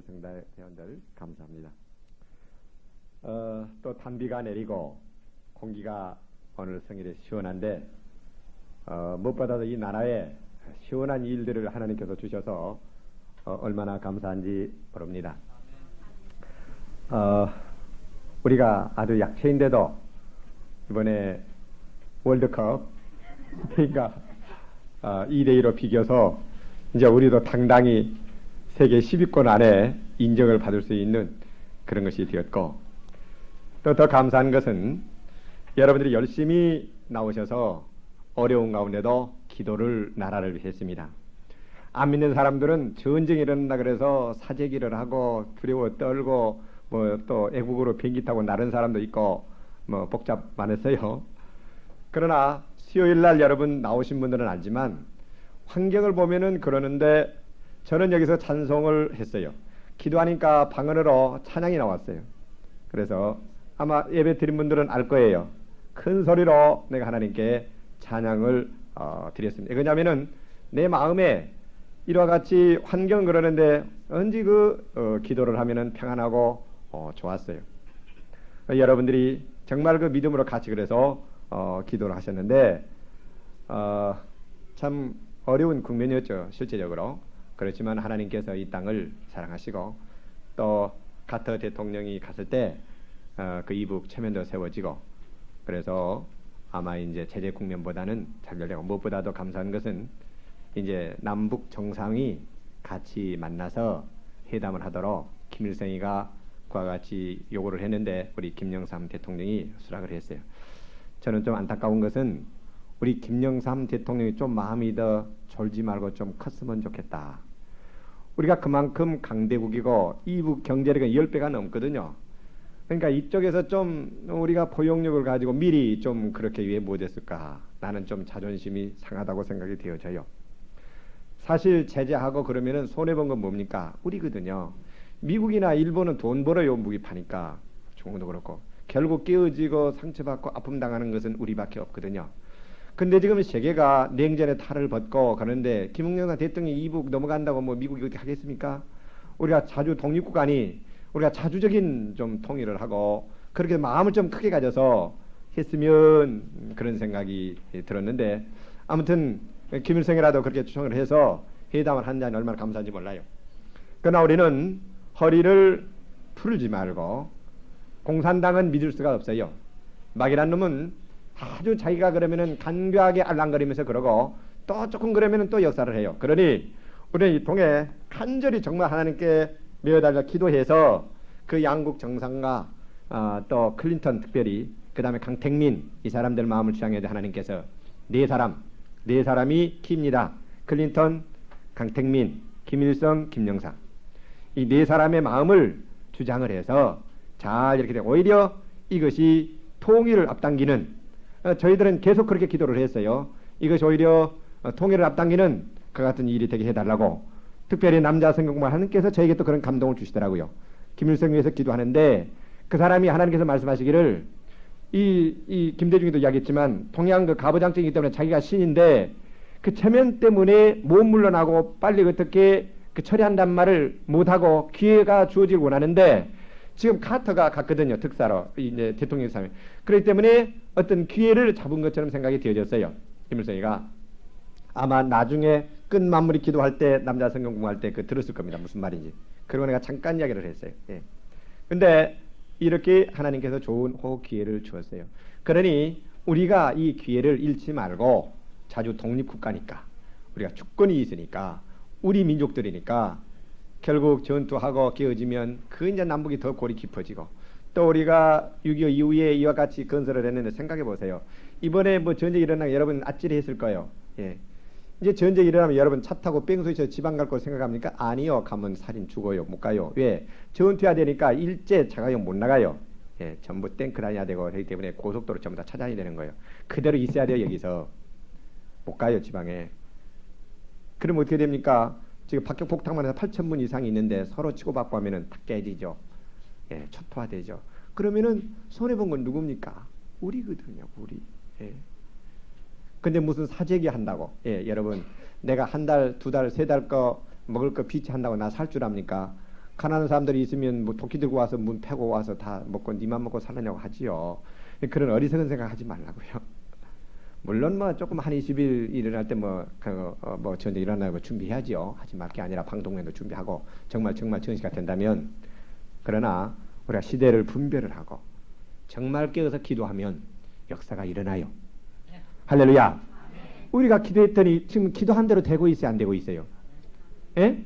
성대회원들 감사합니다. 또 단비가 내리고 공기가 오늘 성일에 시원한데 무엇보다도 이 나라에 시원한 일들을 하나님께서 주셔서 얼마나 감사한지 모릅니다. 우리가 아주 약체인데도 이번에 월드컵 스페인과 2대2로 비겨서 이제 우리도 당당히 세계 10위권 안에 인정을 받을 수 있는 그런 것이 되었고, 또 더 감사한 것은 여러분들이 열심히 나오셔서 어려운 가운데도 기도를 나라를 위해 했습니다. 안 믿는 사람들은 전쟁이 일어난다 그래서 사재기를 하고 두려워 떨고 뭐 또 애국으로 비행기 타고 나른 사람도 있고 뭐 복잡 많았어요. 그러나 수요일 날 여러분 나오신 분들은 알지만 환경을 보면은 그러는데 저는 여기서 찬송을 했어요. 기도하니까 방언으로 찬양이 나왔어요. 그래서 아마 예배 드린 분들은 알 거예요. 큰 소리로 내가 하나님께 찬양을 드렸습니다. 왜냐하면은 내 마음에 이와 같이 환경 그러는데 언제 기도를 하면은 평안하고 좋았어요. 여러분들이 정말 그 믿음으로 같이 그래서 기도를 하셨는데 참 어려운 국면이었죠, 실제적으로. 그렇지만 하나님께서 이 땅을 사랑하시고 또 카터 대통령이 갔을 때 그 이북 체면도 세워지고, 그래서 아마 이제 제재 국면보다는 잘 되고, 무엇보다도 감사한 것은 이제 남북 정상이 같이 만나서 회담을 하도록 김일성이가 그와 같이 요구를 했는데 우리 김영삼 대통령이 수락을 했어요. 저는 좀 안타까운 것은 우리 김영삼 대통령이 좀 마음이 더 졸지 말고 좀 컸으면 좋겠다. 우리가 그만큼 강대국이고 이북 경제력은 10배가 넘거든요. 그러니까 이쪽에서 좀 우리가 포용력을 가지고 미리 좀 그렇게 왜 못했을까? 나는 좀 자존심이 상하다고 생각이 되어져요. 사실 제재하고 그러면은 손해본 건 뭡니까? 우리거든요. 미국이나 일본은 돈 벌어요, 무기 파니까. 중국도 그렇고. 결국 깨어지고 상처받고 아픔 당하는 것은 우리밖에 없거든요. 근데 지금 세계가 냉전의 탈을 벗고 가는데 김웅영 대통령이 이북 넘어간다고 뭐 미국이 어떻게 하겠습니까? 우리가 자주 독립국 아니, 우리가 자주적인 좀 통일을 하고 그렇게 마음을 좀 크게 가져서 했으면 그런 생각이 들었는데, 아무튼 김일성이라도 그렇게 추천을 해서 회담을 한다니 얼마나 감사한지 몰라요. 그러나 우리는 허리를 풀지 말고, 공산당은 믿을 수가 없어요. 막이란 놈은 아주 자기가 그러면은 간교하게 알랑거리면서 그러고 또 조금 그러면은 또 역사를 해요. 그러니 우리는 이 통해 간절히 정말 하나님께 매어달려 기도해서 그 양국 정상과 또 클린턴 특별히 그 다음에 강택민 이 사람들 마음을 주장해야 돼. 하나님께서 네 사람이 키입니다. 클린턴, 강택민, 김일성, 김영삼 이 네 사람의 마음을 주장을 해서 잘 이렇게 되고, 오히려 이것이 통일을 앞당기는, 저희들은 계속 그렇게 기도를 했어요. 이것이 오히려 통일을 앞당기는 그 같은 일이 되게 해달라고. 특별히 남자 성경공부 하나님께서 저에게 또 그런 감동을 주시더라고요. 김일성 위해서 기도하는데 그 사람이 하나님께서 말씀하시기를, 이 김대중이도 이야기했지만 동양 그 가부장적이기 때문에 자기가 신인데 그 체면 때문에 못 물러나고 빨리 어떻게 그 처리한단 말을 못하고 기회가 주어지길 원하는데, 지금 카터가 갔거든요, 특사로 이제 대통령 사람이. 그렇기 때문에 어떤 기회를 잡은 것처럼 생각이 되어졌어요. 김일성이가 아마 나중에 끝마무리 기도할 때 남자 성경 공부할 때 그 들었을 겁니다. 무슨 말인지. 그리고 내가 잠깐 이야기를 했어요. 예. 근데 이렇게 하나님께서 좋은 호흡 기회를 주었어요. 그러니 우리가 이 기회를 잃지 말고, 자주 독립국가니까 우리가 주권이 있으니까 우리 민족들이니까 결국 전투하고 깨어지면 그 이제 남북이 더 골이 깊어지고, 또 우리가 6.25 이후에 이와 같이 건설을 했는데 생각해 보세요. 이번에 뭐 전쟁이 일어나면 여러분 아찔해 했을 거예요. 예. 이제 전쟁이 일어나면 여러분 차 타고 뺑소에서 지방 갈 거 생각합니까? 아니요. 가면 살인 죽어요. 못 가요. 왜? 전투해야 되니까 일제 자가용 못 나가요. 예. 전부 탱크 다녀야 되고 그렇기 때문에 고속도로 전부 다 찾아야 되는 거예요. 그대로 있어야 돼요. 여기서. 못 가요. 지방에. 그럼 어떻게 됩니까? 지금 박격 폭탄만 해서 8,000문 이상이 있는데 서로 치고받고 하면은 다 깨지죠. 예. 초토화되죠. 그러면은 손해본 건 누굽니까? 우리거든요. 우리. 예. 근데 무슨 사재기 한다고? 예, 여러분, 내가 한 달, 두 달, 세 달 거 먹을 거 비치한다고 나 살 줄 압니까? 가난한 사람들이 있으면 뭐 도끼 들고 와서 문 패고 와서 다 먹고 니만 먹고 살라냐고 하지요. 그런 어리석은 생각하지 말라고요. 물론 뭐 조금 한 20일 일어날 때 뭐 전쟁 일어나고 준비해야지요. 하지 말 게 아니라 방독면도 준비하고 정말 전시가 된다면, 그러나 우리가 시대를 분별을 하고 정말 깨어서 기도하면 역사가 일어나요. 할렐루야. 우리가 기도했더니 지금 기도한 대로 되고 있어요, 안 되고 있어요? 예?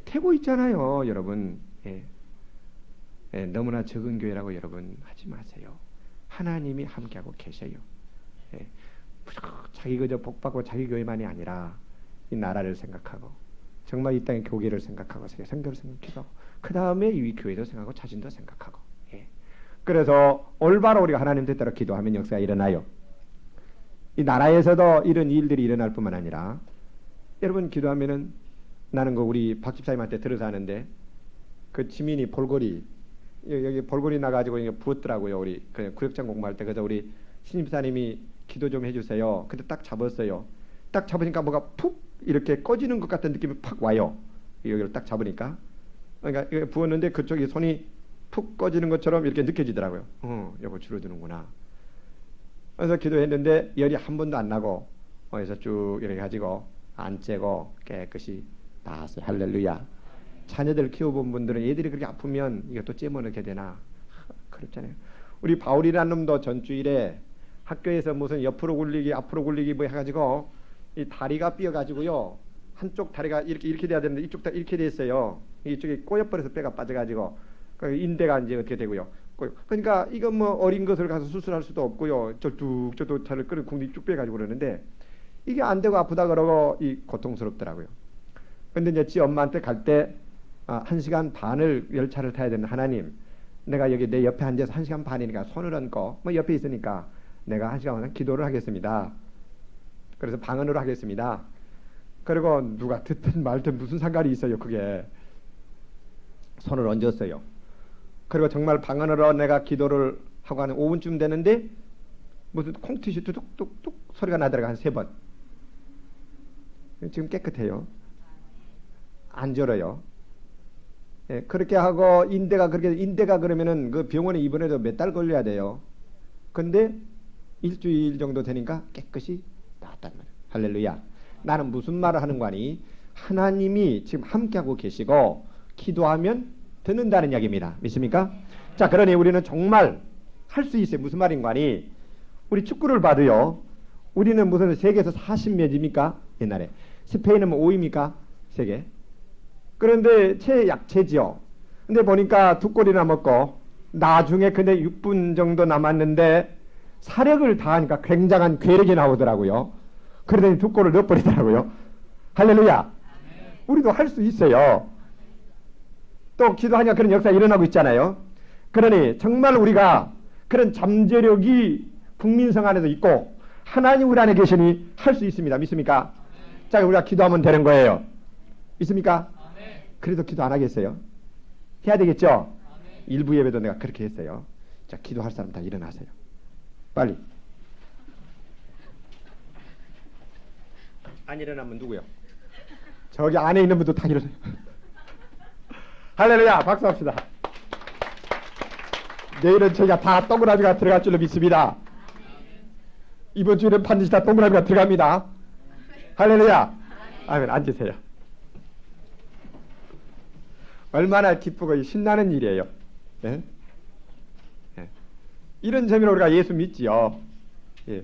되고 있잖아요, 여러분. 예. 예, 너무나 적은 교회라고 여러분 하지 마세요. 하나님이 함께하고 계셔요. 예. 자기 그저 복받고 자기 교회만이 아니라 이 나라를 생각하고 정말 이 땅의 교계를 생각하고 성교를 생각하고 그 다음에 이 교회도 생각하고 자신도 생각하고. 예. 그래서 올바로 우리가 하나님 뜻대로 기도하면 역사가 일어나요. 이 나라에서도 이런 일들이 일어날 뿐만 아니라, 여러분 기도하면은, 나는 우리 박 집사님한테 들어서 하는데 그 지민이 볼고리, 여기 볼고리 나가지고 이게 부었더라고요. 우리 그냥 구역장 공부할 때. 그래서 우리 신입사님이 기도 좀 해주세요. 근데 딱 잡았어요. 딱 잡으니까 뭐가 푹 이렇게 꺼지는 것 같은 느낌이 팍 와요. 여기를 딱 잡으니까. 그러니까 이거 부었는데 그쪽이 손이 푹 꺼지는 것처럼 이렇게 느껴지더라고요. 요거 줄어드는구나. 그래서 기도했는데 열이 한 번도 안 나고, 그래서 쭉 이렇게 가지고 안 째고 깨끗이 나았어요. 할렐루야. 자녀들 키워본 분들은 얘들이 그렇게 아프면 이것도 째먹게 되나, 그렇잖아요. 우리 바울이라는 놈도 전주일에 학교에서 무슨 옆으로 굴리기 앞으로 굴리기 뭐 해가지고 이 다리가 삐어가지고요, 한쪽 다리가 이렇게 돼야 되는데 이쪽 다 이렇게 됐어요. 이쪽이 꼬여버려서 뼈가 빠져가지고 그 인대가 이제 어떻게 되고요. 그러니까 이건 뭐 어린 것을 가서 수술할 수도 없고요. 저도 차를 끌어 궁디 쭉 빼가지고 그러는데 이게 안 되고 아프다 그러고 이 고통스럽더라고요. 근데 이제 지 엄마한테 갈 때 1시간 반을 열차를 타야 되는 하나님, 내가 여기 내 옆에 앉아서 1시간 반이니까 손을 얹고 뭐 옆에 있으니까 내가 1시간 기도를 하겠습니다. 그래서 방언으로 하겠습니다. 그리고 누가 듣든 말든 무슨 상관이 있어요. 그게 손을 얹었어요. 그리고 정말 방언으로 내가 기도를 하고 한 5분쯤 되는데 무슨 콩티슈 뚝뚝뚝 소리가 나더라고. 한 3번. 지금 깨끗해요. 안 절어요. 예, 그렇게 하고 인대가 그러면은 그 병원에 입원해도 몇 달 걸려야 돼요. 근데 일주일 정도 되니까 깨끗이 나았단 말이에요. 할렐루야. 나는 무슨 말을 하는 거니? 하나님이 지금 함께하고 계시고 기도하면 듣는다는 이야기입니다. 믿습니까? 자, 그러니 우리는 정말 할 수 있어요. 무슨 말인 거니? 우리 축구를 봐도요, 우리는 무슨 세계에서 40몇입니까? 옛날에. 스페인은 뭐 5위입니까? 세계. 그런데 최약체지요. 근데 보니까 2골이나 먹고 나중에 근데 6분 정도 남았는데 사력을 다하니까 굉장한 괴력이 나오더라고요. 그러더니 2골을 넣어버리더라고요. 할렐루야. 우리도 할 수 있어요. 또 기도하니까 그런 역사가 일어나고 있잖아요. 그러니 정말 우리가 그런 잠재력이 국민성 안에도 있고 하나님 우리 안에 계시니 할 수 있습니다. 믿습니까? 자, 우리가 기도하면 되는 거예요. 믿습니까? 그래도 기도 안 하겠어요? 해야 되겠죠? 일부 예배도 내가 그렇게 했어요. 자, 기도할 사람 다 일어나세요. 빨리. 안 일어나면 누구요? 저기 안에 있는 분도 다 일어나요. 할렐루야. 박수합시다. 내일은 저희가 다 동그라미가 들어갈 줄로 믿습니다. 이번 주에는 반드시 다 동그라미가 들어갑니다. 할렐루야. 아멘. 앉으세요. 얼마나 기쁘고 신나는 일이에요. 네? 네. 이런 재미로 우리가 예수 믿지요. 예.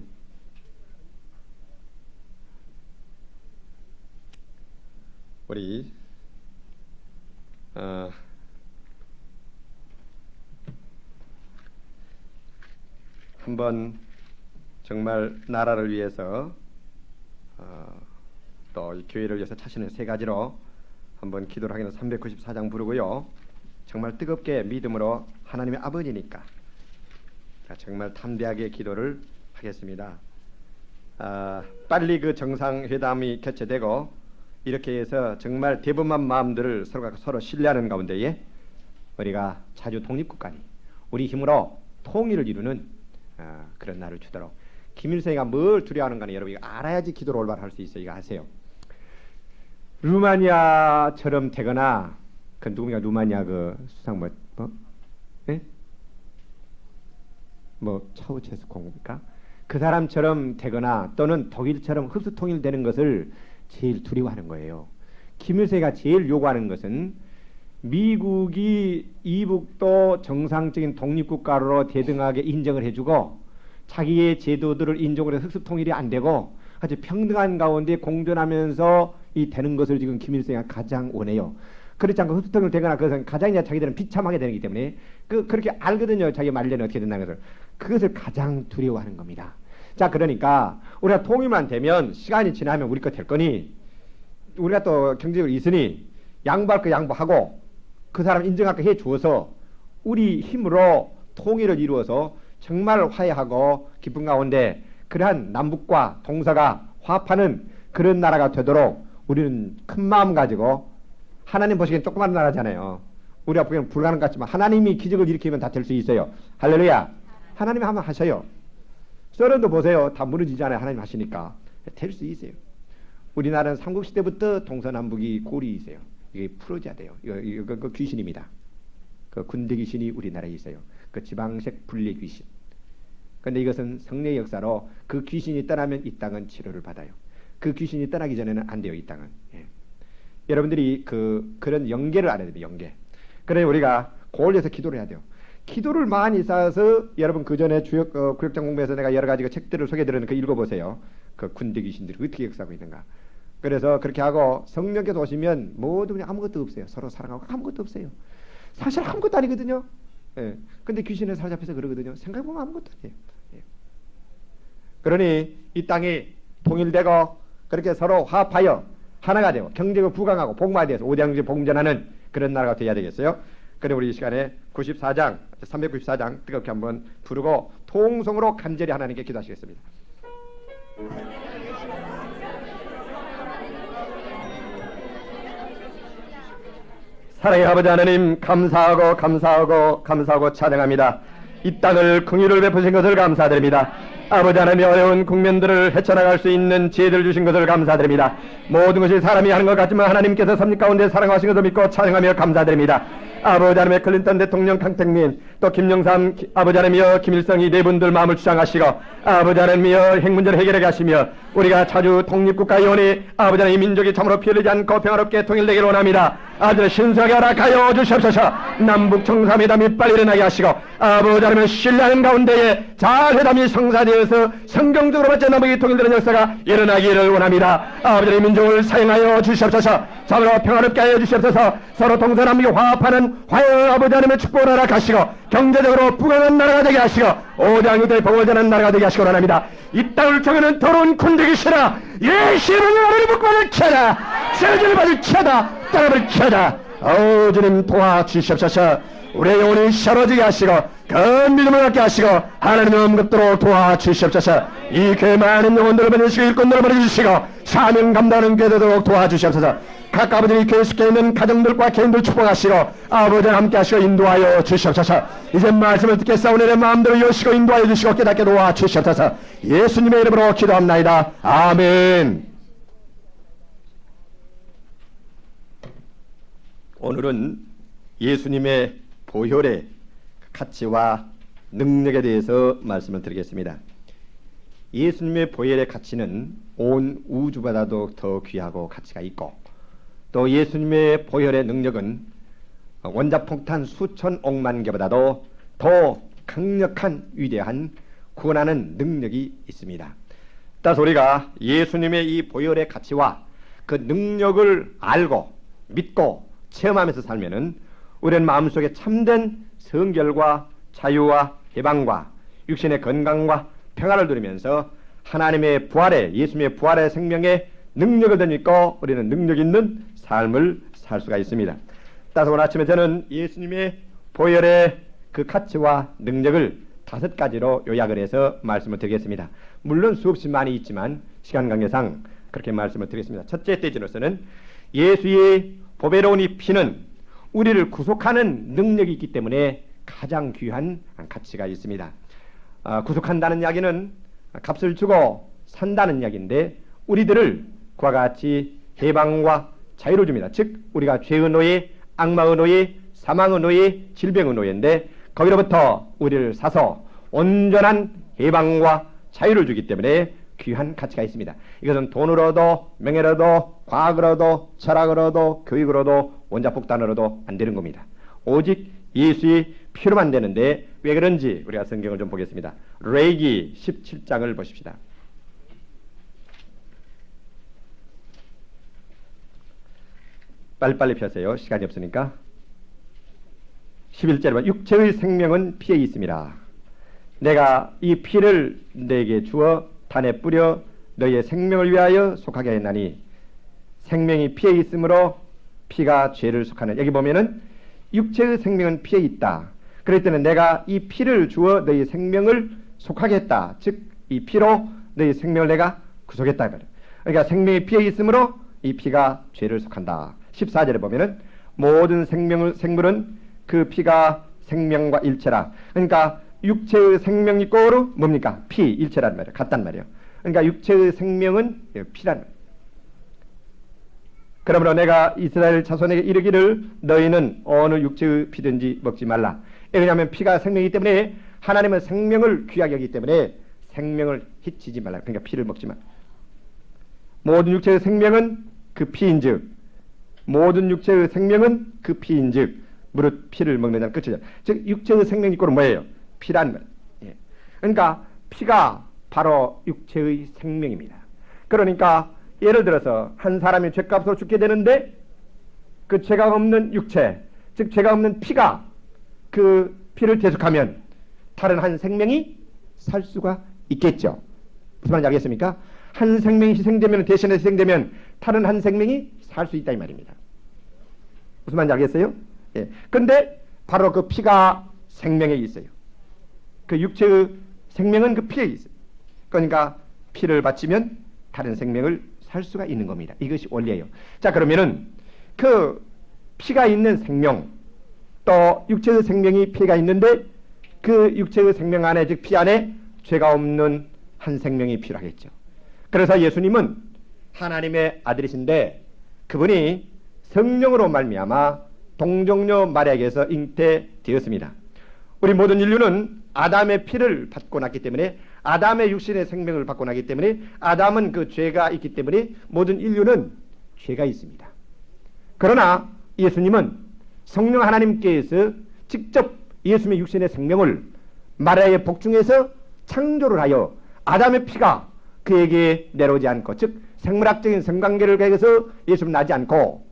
우리 한번 정말 나라를 위해서 또 이 교회를 위해서 자신의 3가지로 한번 기도를 하기는 394장 부르고요. 정말 뜨겁게 믿음으로 하나님의 아버지니까 정말 담대하게 기도를 하겠습니다. 빨리 그 정상회담이 개최되고 이렇게 해서 정말 대범한 마음들을 서로 신뢰하는 가운데에 우리가 자주 독립국가니 우리 힘으로 통일을 이루는 그런 날을 주도록, 김일성이가 뭘 두려워하는 가니 여러분이 알아야지 기도를 올바로 할 수 있어요. 이거 아세요? 루마니아처럼 되거나 그 누구냐 루마니아 그 수상 예? 차우체스코입니까? 그 사람처럼 되거나 또는 독일처럼 흡수 통일되는 것을 제일 두려워하는 거예요. 김일성이가 제일 요구하는 것은 미국이 이북도 정상적인 독립국가로 대등하게 인정을 해주고 자기의 제도들을 인정을 해서 흡수 통일이 안 되고 아주 평등한 가운데 공존하면서 이 되는 것을 지금 김일성이 가장 원해요. 그렇지 않고 흡수 통일 되거나 그것은 가장 자기들은 비참하게 되기 때문에 그렇게 알거든요. 자기 말년에 어떻게 된다는 것을. 그것을 가장 두려워하는 겁니다. 자, 그러니까 우리가 통일만 되면 시간이 지나면 우리 거 될 거니 우리가 또 경제적으로 있으니 양보할 거 양보하고 그 사람 인정할 거 해 주어서 우리 힘으로 통일을 이루어서 정말 화해하고 기쁜 가운데 그러한 남북과 동서가 화합하는 그런 나라가 되도록 우리는 큰 마음 가지고 하나님 보시기엔 조그만 나라잖아요. 우리가 보기에는 불가능 같지만 하나님이 기적을 일으키면 다 될 수 있어요. 할렐루야. 하나님이 한번 하셔요. 소련도 보세요. 다 무너지잖아요. 하나님 하시니까. 될 수 있어요. 우리나라는 삼국시대부터 동서남북이 골이 있어야 이게 풀어져야 돼요. 이거 그 귀신입니다. 그 군대 귀신이 우리나라에 있어요. 그 지방색 분리 귀신. 그런데 이것은 성례의 역사로 그 귀신이 떠나면 이 땅은 치료를 받아요. 그 귀신이 떠나기 전에는 안 돼요. 이 땅은. 예. 여러분들이 그런 연계를 알아야 돼요. 연계. 그래서 우리가 고올려서 기도를 해야 돼요. 기도를 많이 쌓아서 여러분 그 전에 구역장 공부에서 내가 여러 가지 그 책들을 소개드렸는 그 읽어보세요. 그 군대 귀신들이 어떻게 역사하고 있는가. 그래서 그렇게 하고 성령께서 오시면 모두 그냥 아무것도 없어요. 서로 사랑하고 아무것도 없어요. 사실 아무것도 아니거든요. 예. 근데 귀신에 사로잡혀서 그러거든요. 생각해보면 아무것도 아니에요. 예. 그러니 이 땅이 통일되고 그렇게 서로 화합하여 하나가 되고 경제가 부강하고 복마되어서 오대양지 복전하는 그런 나라가 되어야 되겠어요. 그래 우리 이 시간에 94장 394장 뜨겁게 한번 부르고 통성으로 간절히 하나님께 기도하시겠습니다. 사랑의 아버지 하나님 감사하고 찬양합니다. 이 땅을 긍휼을 베푸신 것을 감사드립니다. 아버지 하나님 어려운 국민들을 헤쳐나갈 수 있는 지혜를 주신 것을 감사드립니다. 모든 것이 사람이 하는 것 같지만 하나님께서 섭리 가운데 사랑하신 것을 믿고 찬양하며 감사드립니다. 아버지 하나님의 클린턴 대통령, 강택민, 또 김영삼 아버지 하나님이여 김일성이 네 분들 마음을 주장하시고 아버지 하나님이여 핵 문제를 해결해 가시며 우리가 자주 독립국가의 원이 아버지 하나님 민족이 참으로 피 흘리지 않고 평화롭게 통일되기를 원합니다. 아들 신속하게 허락하여 주시옵소서. 남북 정상회담이 빨리 일어나게 하시고 아버지 하나님 신뢰하는 가운데에 잘 회담이 성사되어서 성경적으로 맞지 남북이 통일되는 역사가 일어나기를 원합니다. 아버지 하나님 민족을 사용하여 주시옵소서. 참으로 평화롭게 하여 주시옵소서. 서로 동서남북이 화합하는 화해 아버지 하나님의 축복을 허락하시고 경제적으로 부강한 나라가 되게 하시고 오대양유대 복을 전하는 나라가 되게 하시기 원합니다. 이 땅을 쪼개는 더러운 군대기 싫어 예시를 나를 묶어를 켜라 세주를 받을 켜다 땅을 켜다. 주님 도와주시옵소서. 우리의 영혼이 셔러지게 하시고 그 믿음을 갖게 하시고 하나님의 언급도록 도와주시옵소서. 이 교회 많은 영혼들을 보내주시고 일꾼들을 보내주시고 사명 감당하는 교회도록 도와주시옵소서. 각 아버지 교회 속에 있는 가정들과 개인들 축복하시고 아버지와 함께 하시고 인도하여 주시옵소서. 이제 말씀을 듣겠사오니 내 마음대로 여시고 인도하여 주시고 깨닫게 도와주시옵소서. 예수님의 이름으로 기도합나이다. 아멘. 오늘은 예수님의 보혈의 가치와 능력에 대해서 말씀을 드리겠습니다. 예수님의 보혈의 가치는 온 우주보다도 더 귀하고 가치가 있고 또 예수님의 보혈의 능력은 원자폭탄 수천 억만 개보다도 더 강력한 위대한 구원하는 능력이 있습니다. 따라서 우리가 예수님의 이 보혈의 가치와 그 능력을 알고 믿고 체험하면서 살면은 우리는 마음속에 참된 성결과 자유와 해방과 육신의 건강과 평화를 누리면서 하나님의 부활의 예수님의 부활의 생명의 능력을 더 믿고 우리는 능력 있는 삶을 살 수가 있습니다. 따라서 오늘 아침에 저는 예수님의 보혈의 그 가치와 능력을 5가지로 요약을 해서 말씀을 드리겠습니다. 물론 수없이 많이 있지만 시간 관계상 그렇게 말씀을 드리겠습니다. 첫째 대지로서는 예수의 보배로운 이 피는 우리를 구속하는 능력이 있기 때문에 가장 귀한 가치가 있습니다. 구속한다는 이야기는 값을 주고 산다는 이야기인데 우리들을 그와 같이 해방과 자유를 줍니다. 즉 우리가 죄의 노예 악마의 노예, 사망의 노예, 질병의 노예인데 거기로부터 우리를 사서 온전한 해방과 자유를 주기 때문에 귀한 가치가 있습니다. 이것은 돈으로도 명예로도 과학으로도 철학으로도 교육으로도 원자폭탄으로도 안 되는 겁니다. 오직 예수의 피로만 되는데 왜 그런지 우리가 성경을 좀 보겠습니다. 레위기 17장을 보십시다. 빨리빨리 펴세요. 시간이 없으니까. 11절에 보면 육체의 생명은 피에 있습니다. 내가 이 피를 내게 주어 단에 뿌려 너희의 생명을 위하여 속하게 했나니 생명이 피에 있으므로 피가 죄를 속하는. 여기 보면은 육체의 생명은 피에 있다. 그럴 때는 내가 이 피를 주어 너희의 생명을 속하게 했다. 즉 이 피로 너희의 생명을 내가 구속했다. 그러니까 생명이 피에 있으므로 이 피가 죄를 속한다. 14절에 보면은 모든 생물은 그 피가 생명과 일체라. 그러니까 육체의 생명이 꼬로 뭡니까? 피, 일체란 말이에요. 같단 말이에요. 그러니까 육체의 생명은 피란 말이에요. 그러므로 내가 이스라엘 자손에게 이르기를 너희는 어느 육체의 피든지 먹지 말라. 왜냐하면 피가 생명이기 때문에 하나님은 생명을 귀하게 여기기 때문에 생명을 해치지 말라. 그러니까 피를 먹지 말라. 모든 육체의 생명은 그 피인즉 모든 육체의 생명은 그 피인즉 무릇 피를 먹는 자는 끝이죠. 즉 육체의 생명이 꼴은 뭐예요? 피란 말. 예. 그러니까 피가 바로 육체의 생명입니다. 그러니까 예를 들어서 한 사람이 죗값으로 죽게 되는데 그 죄가 없는 육체, 즉 죄가 없는 피가 그 피를 대속하면 다른 한 생명이 살 수가 있겠죠. 무슨 말인지 알겠습니까? 한 생명이 희생되면, 대신에 희생되면 다른 한 생명이 살 수 있다 이 말입니다. 무슨 말인지 알겠어요? 예. 근데 바로 그 피가 생명에 있어요. 그 육체의 생명은 그 피에 있어요. 그러니까 피를 바치면 다른 생명을 살 수가 있는 겁니다. 이것이 원리예요. 자, 그러면은 그 피가 있는 생명, 또 육체의 생명이 피가 있는데 그 육체의 생명 안에, 즉 피 안에 죄가 없는 한 생명이 필요하겠죠. 그래서 예수님은 하나님의 아들이신데 그분이 성령으로 말미암아 동정녀 마리아에게서 잉태되었습니다. 우리 모든 인류는 아담의 피를 받고 났기 때문에, 아담의 육신의 생명을 받고 나기 때문에, 아담은 그 죄가 있기 때문에 모든 인류는 죄가 있습니다. 그러나 예수님은 성령 하나님께서 직접 예수님의 육신의 생명을 마리아의 복중에서 창조를 하여 아담의 피가 그에게 내려오지 않고, 즉 생물학적인 성관계를 계획해서 예수님 나지 않고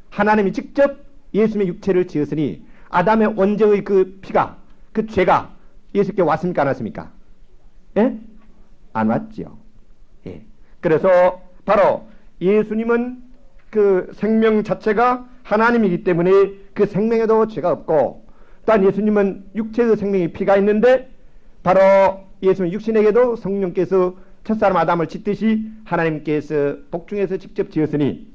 하나님이 직접 예수님의 육체를 지었으니 아담의 원죄의 그 피가, 그 죄가 예수께 왔습니까 안 왔습니까? 예? 안 왔지요. 예. 그래서 바로 예수님은 그 생명 자체가 하나님이기 때문에 그 생명에도 죄가 없고, 또한 예수님은 육체의 생명이 피가 있는데 바로 예수님 육신에게도 성령께서 첫사람 아담을 짓듯이 하나님께서 복중에서 직접 지었으니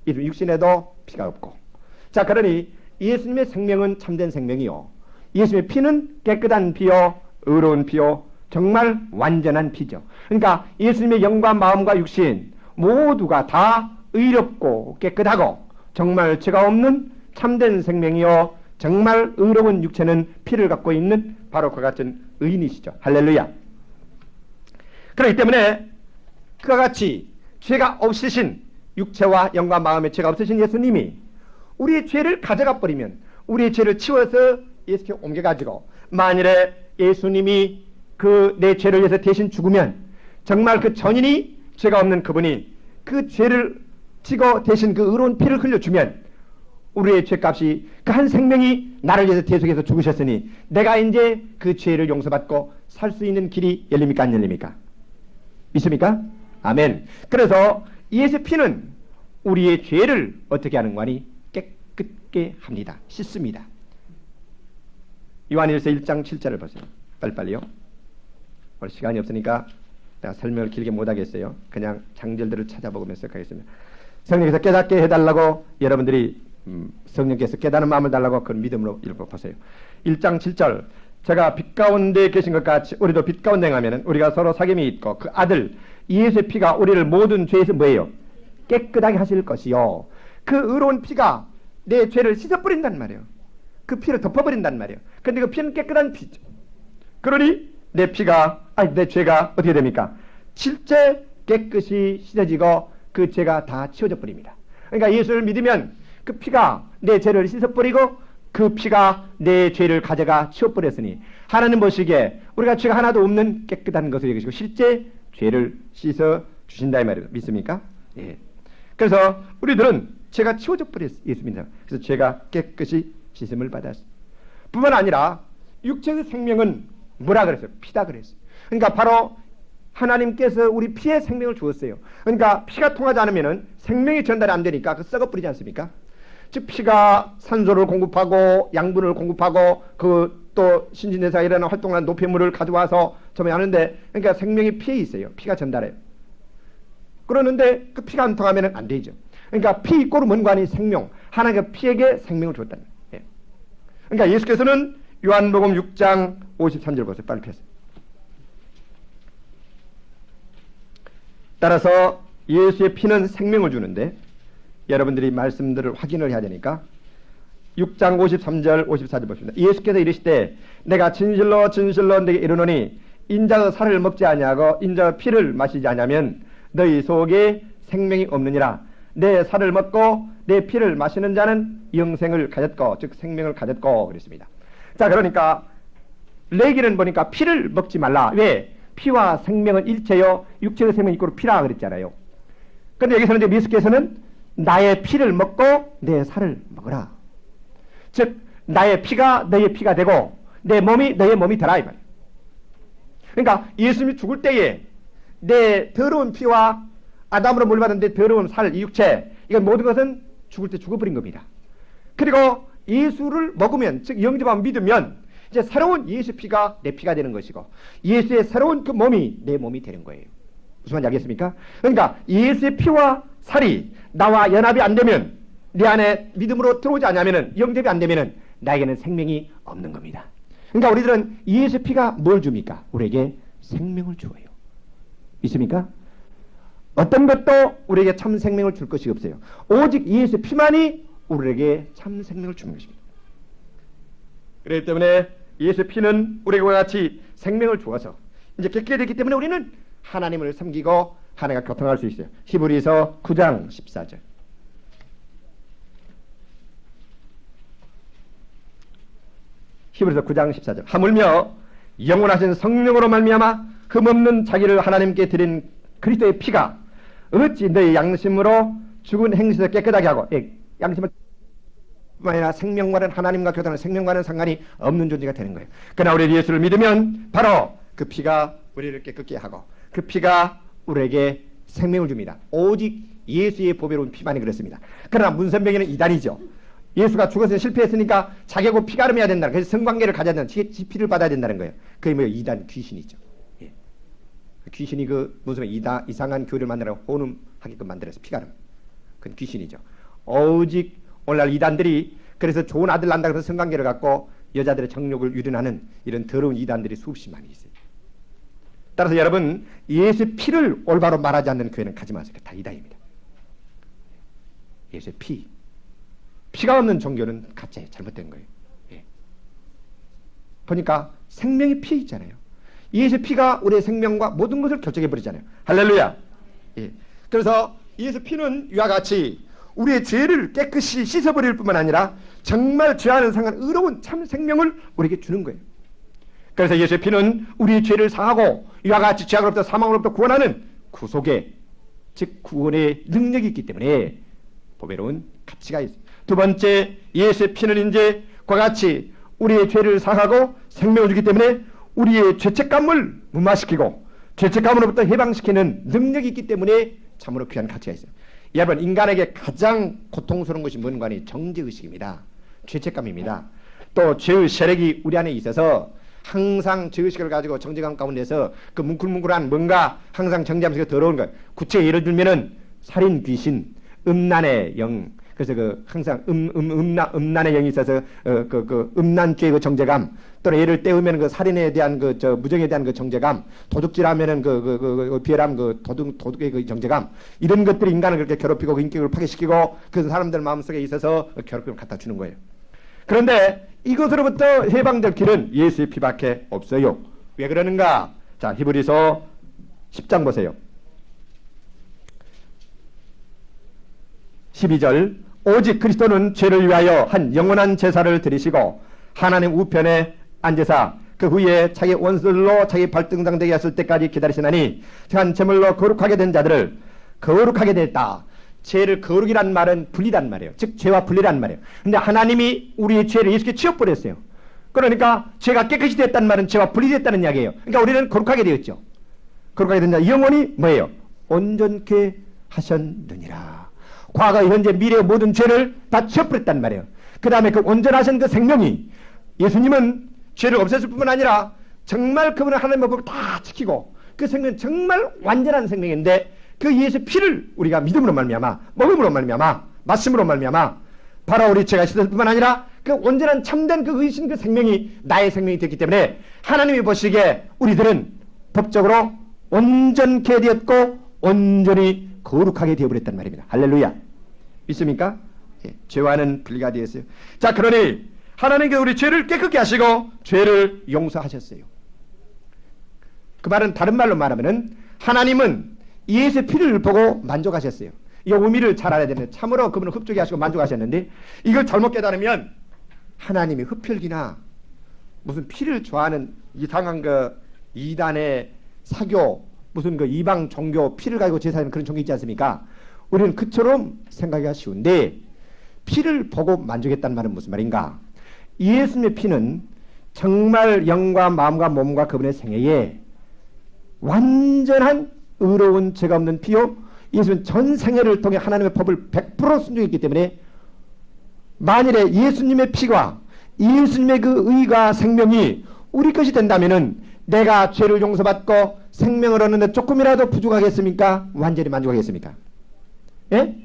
예수님 육신에도 피가 없고, 자, 그러니 예수님의 생명은 참된 생명이요, 예수님의 피는 깨끗한 피요, 의로운 피요, 정말 완전한 피죠. 그러니까 예수님의 영과 마음과 육신 모두가 다 의롭고 깨끗하고 정말 죄가 없는 참된 생명이요, 정말 의로운 육체는 피를 갖고 있는 바로 그와 같은 의인이시죠. 할렐루야. 그렇기 때문에 그와 같이 죄가 없으신, 육체와 영과 마음의 죄가 없으신 예수님이 우리의 죄를 가져가 버리면, 우리의 죄를 치워서 예수께 옮겨가지고, 만일에 예수님이 그 내 죄를 위해서 대신 죽으면 정말 그 전인이 죄가 없는 그분이 그 죄를 지고 대신 그 의로운 피를 흘려주면 우리의 죄값이 그 한 생명이 나를 위해서 대속해서 죽으셨으니 내가 이제 그 죄를 용서받고 살 수 있는 길이 열립니까 안 열립니까? 믿습니까? 아멘. 그래서 예수의 피는 우리의 죄를 어떻게 하는 거니? 깨끗게 합니다. 씻습니다. 요한일서 1장 7절을 보세요. 빨리빨리요. 오늘 시간이 없으니까 내가 설명을 길게 못하겠어요. 그냥 장절들을 찾아보면서 가겠습니다. 성령께서 깨닫게 해달라고 여러분들이 성령께서 깨닫는 마음을 달라고 그 믿음으로 읽어보세요. 1장 7절, 제가 빛 가운데 계신 것 같이 우리도 빛 가운데 가면은 우리가 서로 사귐이 있고 그 아들 예수의 피가 우리를 모든 죄에서 뭐예요? 깨끗하게 하실 것이요. 그 의로운 피가 내 죄를 씻어버린단 말이에요. 그 피를 덮어버린단 말이에요. 그런데 그 피는 깨끗한 피죠. 그러니 내 죄가 어떻게 됩니까? 실제 깨끗이 씻어지고 그 죄가 다 치워져 버립니다. 그러니까 예수를 믿으면 그 피가 내 죄를 씻어버리고 그 피가 내 죄를 가져가 치워버렸으니 하나님 보시기에 우리가 죄가 하나도 없는 깨끗한 것을 여기시고 실제 죄를 씻어 주신다 이 말이에요. 믿습니까? 예. 그래서 우리들은 죄가 치워져 버렸습니다. 그래서 죄가 깨끗이 씻음을 받았어요. 뿐만 아니라 육체의 생명은 뭐라 그랬어요? 피다 그랬어요. 그러니까 바로 하나님께서 우리 피에 생명을 주었어요. 그러니까 피가 통하지 않으면 생명이 전달이 안 되니까 그 썩어버리지 않습니까? 즉 피가 산소를 공급하고 양분을 공급하고 그 또 신진대사가 일어나는 활동한 노폐물을 가져와서 점유하는데 그러니까 생명이 피에 있어요. 피가 전달해요. 그러는데 그 피가 안 통하면 안 되죠. 그러니까 피 있고로 뭔관이 생명. 하나님께서 피에게 생명을 주었다는 거예요. 예. 그러니까 예수께서는 요한복음 6장 53절 보세요. 빨리 펴세요. 따라서 예수의 피는 생명을 주는데 여러분들이 말씀들을 확인을 해야 되니까 6장 53절 54절 보십니다. 예수께서 이르시되 내가 진실로 진실로 너에게 이르노니 인자의 살을 먹지 아니하고 인자의 피를 마시지 아니하면 너희 속에 생명이 없느니라. 내 살을 먹고 내 피를 마시는 자는 영생을 가졌고 즉 생명을 가졌고 그랬습니다. 자, 그러니까 레기는 보니까 피를 먹지 말라. 왜? 피와 생명은 일체요 육체의 생명이 있고 피라 그랬잖아요. 그런데 여기서는 이제 예수께서는 나의 피를 먹고 내 살을 먹으라. 즉 나의 피가 너의 피가 되고 내 몸이 너의 몸이 되라 이 말이에요. 그러니까 예수님이 죽을 때에 내 더러운 피와 아담으로 물받은 내 더러운 살, 이 육체 이건 모든 것은 죽을 때 죽어버린 겁니다. 그리고 예수를 먹으면 즉 영접하면 믿으면 이제 새로운 예수 피가 내 피가 되는 것이고 예수의 새로운 그 몸이 내 몸이 되는 거예요. 무슨 말인지 알겠습니까? 그러니까 예수의 피와 살이 나와 연합이 안 되면 내 안에 믿음으로 들어오지 않으면 영접이 안 되면 나에게는 생명이 없는 겁니다. 그러니까 우리들은 예수의 피가 뭘 줍니까? 우리에게 생명을 주어요. 있습니까? 어떤 것도 우리에게 참 생명을 줄 것이 없어요. 오직 예수의 피만이 우리에게 참 생명을 주는 것입니다. 그렇기 때문에 예수의 피는 우리에게 같이 생명을 주어서 이제 깨끗게 되기 때문에 우리는 하나님을 섬기고 하나님과 교통할 수 있어요. 히브리서 9장 14절. 히브리서 9장 14절. 하물며 영원하신 성령으로 말미암아 흠없는 자기를 하나님께 드린 그리스도의 피가 어찌 너희 양심으로 죽은 행실을 깨끗하게 하고 양심을 아니라 생명과는 하나님과 교통하는 생명과는 상관이 없는 존재가 되는 거예요. 그러나 우리 예수를 믿으면 바로 그 피가 우리를 깨끗게 하고 그 피가 우리에게 생명을 줍니다. 오직 예수의 보배로운 피만이 그렇습니다. 그러나 문선병에는 이단이죠. 예수가 죽어서 실패했으니까 자기하고 피가름해야 된다. 그래서 성관계를 가져야 된다. 피를 받아야 된다는 거예요. 그게 뭐예요? 이단 귀신이죠. 예. 귀신이 그 무슨 이상한 교리를 만들어 혼음하게끔 만들어서 피가름. 그건 귀신이죠. 오직 오늘날 이단들이 그래서 좋은 아들 난다고 해서 성관계를 갖고 여자들의 정욕을 유린하는 이런 더러운 이단들이 수없이 많이 있어요. 따라서 여러분 예수의 피를 올바로 말하지 않는 교회는 가지 마세요. 다 이단입니다. 예수의 피가 없는 종교는 가짜예요. 잘못된 거예요. 예. 보니까 생명이 피에 있잖아요. 예수의 피가 우리의 생명과 모든 것을 결정해 버리잖아요. 할렐루야. 예. 그래서 예수 피는 이와 같이 우리의 죄를 깨끗이 씻어버릴 뿐만 아니라 정말 죄와는 상관 의로운 참 생명을 우리에게 주는 거예요. 그래서 예수의 피는 우리의 죄를 사하고 이와 같이 죄악으로부터 사망으로부터 구원하는 구속의 즉 구원의 능력이 있기 때문에 보배로운 가치가 있습니다. 두 번째 예수의 피는 이제 그와 같이 우리의 죄를 사하고 생명을 주기 때문에 우리의 죄책감을 무마시키고 죄책감으로부터 해방시키는 능력이 있기 때문에 참으로 귀한 가치가 있어요. 여러분 인간에게 가장 고통스러운 것이 뭔가니 정죄의식입니다. 죄책감입니다. 또 죄의 세력이 우리 안에 있어서 항상 죄의식을 가지고 정죄감 가운데서 그 뭉클뭉클한 뭔가 항상 정죄하면서 더러운 것. 구체적으로 예를 들면은 살인 귀신, 음란의 영, 그래서 그 항상 음란의 영이 있어서 음란죄의 그 정죄감, 또는 얘를 떼우면 그 살인에 대한 그 무정에 대한 그 정죄감, 도둑질하면은 비열함 도둑의 그 정죄감, 이런 것들이 인간을 그렇게 괴롭히고 그 인격을 파괴시키고 그 사람들 마음속에 있어서 괴롭힘을 갖다 주는 거예요. 그런데 이것으로부터 해방될 길은 예수의 피밖에 없어요. 왜 그러는가? 자, 히브리서 10장 보세요. 12절. 오직 그리스도는 죄를 위하여 한 영원한 제사를 드리시고 하나님 우편에 앉으사 그 후에 자기 원수들로 자기 발등상되게 하실 때까지 기다리시나니 한 제물로 거룩하게 된 자들을 거룩하게 됐다. 죄를 거룩이란 말은 분리란 말이에요. 즉 죄와 분리란 말이에요. 근데 하나님이 우리의 죄를 예수께 치워버렸어요. 그러니까 죄가 깨끗이 됐다는 말은 죄와 분리됐다는 이야기예요. 그러니까 우리는 거룩하게 되었죠. 거룩하게 된 자 영원히 뭐예요? 온전케 하셨느니라. 과거, 현재, 미래의 모든 죄를 다 치워버렸단 말이에요. 그 다음에 그 온전하신 그 생명이, 예수님은 죄를 없애실 뿐만 아니라 정말 그분은 하나님의 법을 다 지키고 그 생명은 정말 완전한 생명인데 그 예수의 피를 우리가 믿음으로 말미암아, 먹음으로 말미암아, 말씀으로 말미암아 바로 우리 죄가 씻을 뿐만 아니라 그 온전한 참된 그 의신 그 생명이 나의 생명이 됐기 때문에 하나님이 보시기에 우리들은 법적으로 온전케 되었고 온전히 거룩하게 되어버렸단 말입니다. 할렐루야. 믿습니까? 예, 죄와는 분리가 되었어요. 자, 그러니 하나님께서 우리 죄를 깨끗게 하시고 죄를 용서하셨어요. 그 말은 다른 말로 말하면은 하나님은 예수의 피를 보고 만족하셨어요. 이 의미를 잘 알아야 되는데 참으로 그분은 흡족해 하시고 만족하셨는데 이걸 잘못 깨달으면 하나님이 흡혈귀나 무슨 피를 좋아하는 이상한 그 이단의 사교 무슨 그 이방 종교 피를 가지고 제사하는 그런 종교 있지 않습니까? 우리는 그처럼 생각하기가 쉬운데 피를 보고 만족했다는 말은 무슨 말인가? 예수님의 피는 정말 영과 마음과 몸과 그분의 생애에 완전한 의로운 죄가 없는 피요. 예수는 전 생애를 통해 하나님의 법을 100% 순종했기 때문에 만일에 예수님의 피가 예수님의 그 의가 생명이 우리 것이 된다면은 내가 죄를 용서받고 생명을 얻는데 조금이라도 부족하겠습니까? 완전히 만족하겠습니까? 예?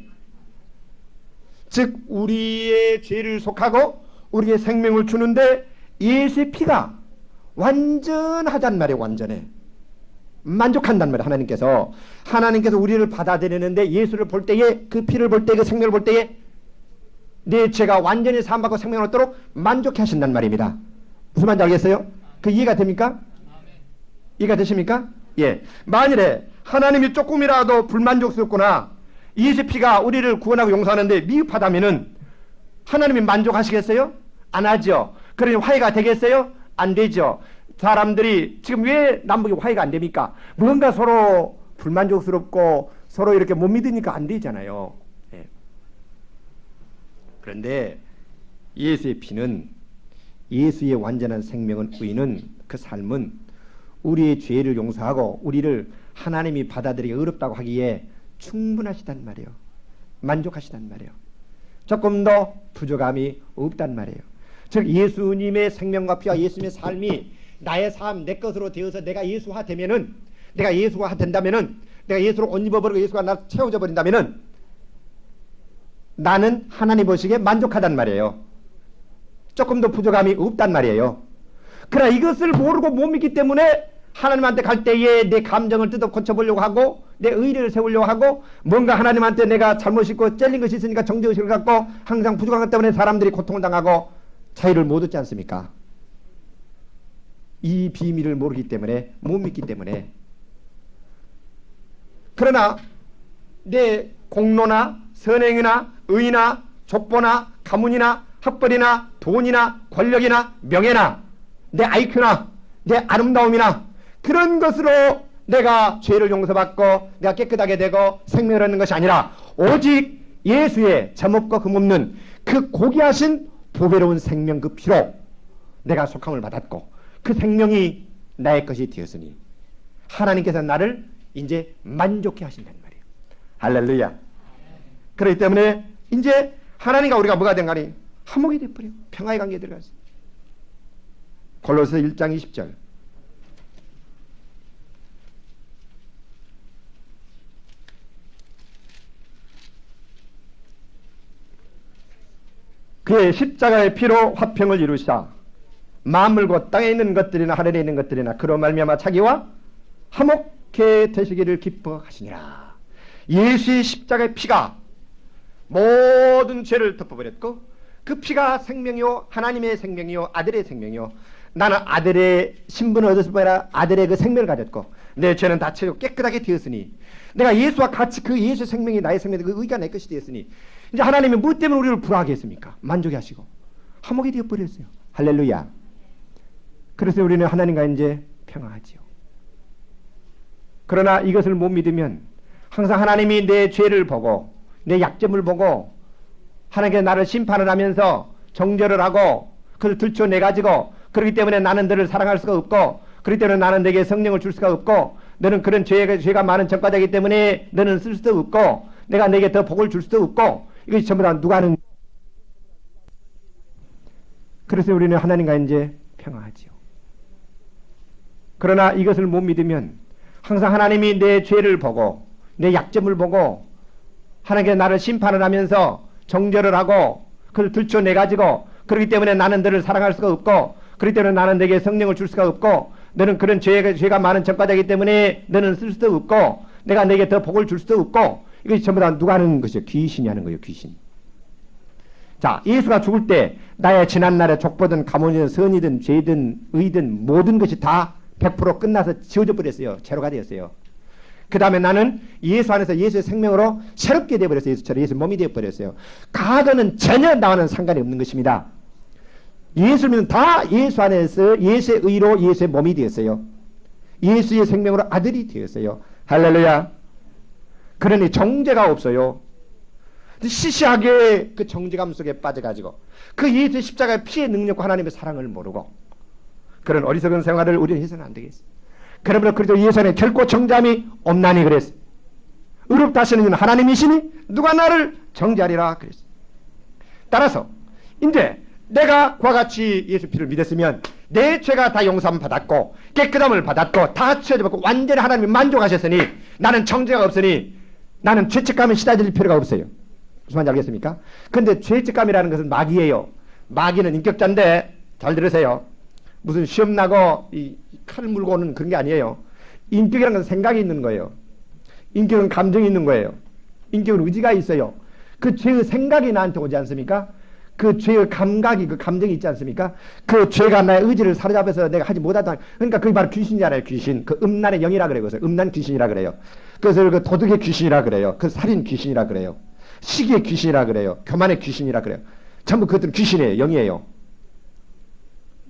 즉 우리의 죄를 속하고 우리의 생명을 주는데 예수의 피가 완전하단 말이에요. 완전해. 만족한단 말이에요. 하나님께서 우리를 받아들이는데 예수를 볼 때에 그 피를 볼 때 그 생명을 볼 때에 내 죄가 완전히 사함받고 생명을 얻도록 만족해 하신단 말입니다. 무슨 말인지 알겠어요? 그 이해가 됩니까? 이해가 되십니까? 예. 만일에 하나님이 조금이라도 불만족스럽거나 예수의 피가 우리를 구원하고 용서하는데 미흡하다면은 하나님이 만족하시겠어요? 안 하죠. 그러니 화해가 되겠어요? 안 되죠. 사람들이 지금 왜 남북이 화해가 안 됩니까? 뭔가 서로 불만족스럽고 서로 이렇게 못 믿으니까 안 되잖아요. 예. 그런데 예수의 피는, 예수의 완전한 생명은, 의는, 그 삶은 우리의 죄를 용서하고 우리를 하나님이 받아들이기 어렵다고 하기에 충분하시단 말이에요. 만족하시단 말이에요. 조금 더 부족함이 없단 말이에요. 즉 예수님의 생명과 피와 예수님의 삶이 나의 삶, 내 것으로 되어서 내가 예수화 되면은, 내가 예수화 된다면은, 내가 예수로 옷 입어버리고 예수가 나 채워져 버린다면은 나는 하나님 보시기에 만족하단 말이에요. 조금 더 부족함이 없단 말이에요. 그러나 이것을 모르고 못 믿기 때문에 하나님한테 갈 때에 내 감정을 뜯어 고쳐보려고 하고 내 의리를 세우려고 하고 뭔가 하나님한테 내가 잘못 있고 찔린 것이 있으니까 정죄의식을 갖고 항상 부족한 것 때문에 사람들이 고통을 당하고 자유를 못 얻지 않습니까? 이 비밀을 모르기 때문에, 못 믿기 때문에. 그러나 내 공로나 선행이나 의나 족보나 가문이나 학벌이나 돈이나 권력이나 명예나 내 IQ나 내 아름다움이나 그런 것으로 내가 죄를 용서받고 내가 깨끗하게 되고 생명을 얻는 것이 아니라 오직 예수의 점없고 흠없는 그 고귀하신 보배로운 생명 그 피로 내가 속함을 받았고 그 생명이 나의 것이 되었으니 하나님께서 나를 이제 만족해 하신단 말이에요. 할렐루야. 그렇기 때문에 이제 하나님과 우리가 뭐가 된 간에 화목이 되어버려. 평화의 관계에 들어갔어. 골로새 1장 20절. 그의 십자가의 피로 화평을 이루시사 만물과 땅에 있는 것들이나 하늘에 있는 것들이나 그로 말미암아 자기와 화목케 되시기를 기뻐하시니라. 예수의 십자가의 피가 모든 죄를 덮어버렸고 그 피가 생명이요 하나님의 생명이요 아들의 생명이요 나는 아들의 신분을 얻었을 뿐 아들의 그 생명을 가졌고 내 죄는 다 채우고 깨끗하게 되었으니 내가 예수와 같이 그 예수의 생명이 나의 생명이 그 의가 내 것이 되었으니 이제 하나님이 뭐 때문에 우리를 불화하게 했습니까? 만족해 하시고 화목이 되어버렸어요. 할렐루야. 그래서 우리는 하나님과 이제 평화하지요. 그러나 이것을 못 믿으면 항상 하나님이 내 죄를 보고 내 약점을 보고 하나님께서 나를 심판을 하면서 정죄를 하고 그걸 들춰내가지고 그렇기 때문에 나는 너를 사랑할 수가 없고 그렇기 때문에 나는 내게 성령을 줄 수가 없고 너는 그런 죄가 많은 전과자이기 때문에 너는 쓸 수도 없고 내가 내게 더 복을 줄 수도 없고 이것이 전부 다 누가 하는. 그래서 우리는 하나님과 이제 평화하지요. 그러나 이것을 못 믿으면 항상 하나님이 내 죄를 보고 내 약점을 보고 하나님께서 나를 심판을 하면서 정죄를 하고 그걸 들춰내가지고 그렇기 때문에 나는 너를 사랑할 수가 없고 그렇기 때문에 나는 내게 성령을 줄 수가 없고 너는 그런 죄가 많은 전과자이기 때문에 너는 쓸 수도 없고 내가 내게 더 복을 줄 수도 없고 이것이 전부 다 누가 하는 것이요? 귀신이 하는 거예요. 귀신. 자, 예수가 죽을 때 나의 지난날의 족보든 가문이든 선이든 죄든 의든 모든 것이 다 100% 끝나서 지워져 버렸어요. 제로가 되었어요. 그 다음에 나는 예수 안에서 예수의 생명으로 새롭게 되어버렸어요. 예수처럼 예수의 몸이 되어버렸어요. 과거는 전혀 나와는 상관이 없는 것입니다. 예수는 다 예수 안에서 예수의 의로 예수의 몸이 되었어요. 예수의 생명으로 아들이 되었어요. 할렐루야. 그러니 정죄가 없어요. 시시하게 그 정죄감 속에 빠져가지고 그 예수의 십자가의 피의 능력과 하나님의 사랑을 모르고 그런 어리석은 생활을 우리는 해서는 안 되겠어요. 그러므로 그리스도 예수 안에 결코 정죄함이 없나니 그랬어요. 의롭다 하시는 이는 하나님이시니 누가 나를 정죄하리라 그랬어요. 따라서 이제 내가 그와 같이 예수 피를 믿었으면 내 죄가 다 용서받았고 깨끗함을 받았고 다 치워져버렸고 완전히 하나님이 만족하셨으니 나는 정죄가 없으니 나는 죄책감에 시달릴 필요가 없어요. 무슨 말인지 알겠습니까? 그런데 죄책감이라는 것은 마귀예요. 마귀는 인격자인데 잘 들으세요. 무슨 시험 나고 이 칼을 물고 오는 그런 게 아니에요. 인격이라는 건 생각이 있는 거예요. 인격은 감정이 있는 거예요. 인격은 의지가 있어요. 그 죄의 생각이 나한테 오지 않습니까? 그 죄의 감각이 그 감정이 있지 않습니까? 그 죄가 나의 의지를 사로잡아서 내가 하지 못하다. 그러니까 그게 바로 귀신이잖아요. 귀신. 그 음란의 영이라 그래요. 그래서 음란 귀신이라 그래요. 그래서 그 도둑의 귀신이라 그래요. 그 살인 귀신이라 그래요. 시기의 귀신이라 그래요. 교만의 귀신이라 그래요. 전부 그것들은 귀신이에요. 영이에요.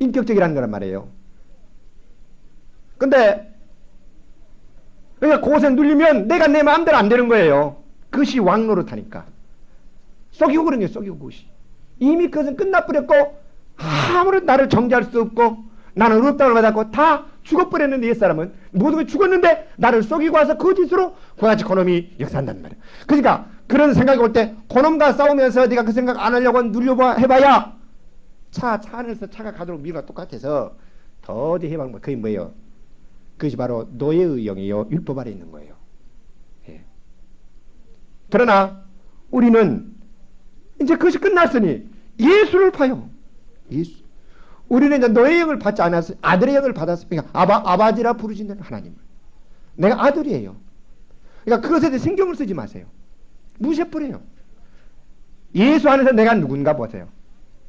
인격적이라는 거란 말이에요. 근데 그러니까 그것에 눌리면 내가 내 마음대로 안 되는 거예요. 그것이 왕노릇하니까. 속이고 그런 게 속이고 그것이. 이미 그것은 끝나버렸고 아무런 나를 정죄할 수 없고 나는 의롭다고 받았고 다 죽어버렸는데 옛사람은 모든 게 죽었는데 나를 속이고 와서 거짓으로 그같이 그놈이 역사한단 말이에요. 그러니까 그런 생각이 올 때 그놈과 싸우면서 네가 그 생각 안 하려고 눌려봐 해봐야 차 안에서 차가 가도록 미루가 똑같아서 더디 해방 그게 뭐예요? 그것이 바로 노예의 영이요 율법 아래 있는 거예요. 예. 그러나 우리는 이제 그것이 끝났으니 예수를 봐요. 예수. 우리는 이제 노예의 영을 받지 않았어요. 아들의 영을 받았으니까 아바지라 부르시는 하나님을. 내가 아들이에요. 그러니까 그것에 대해 신경을 쓰지 마세요. 무시해버려요. 예수 안에서 내가 누군가 보세요.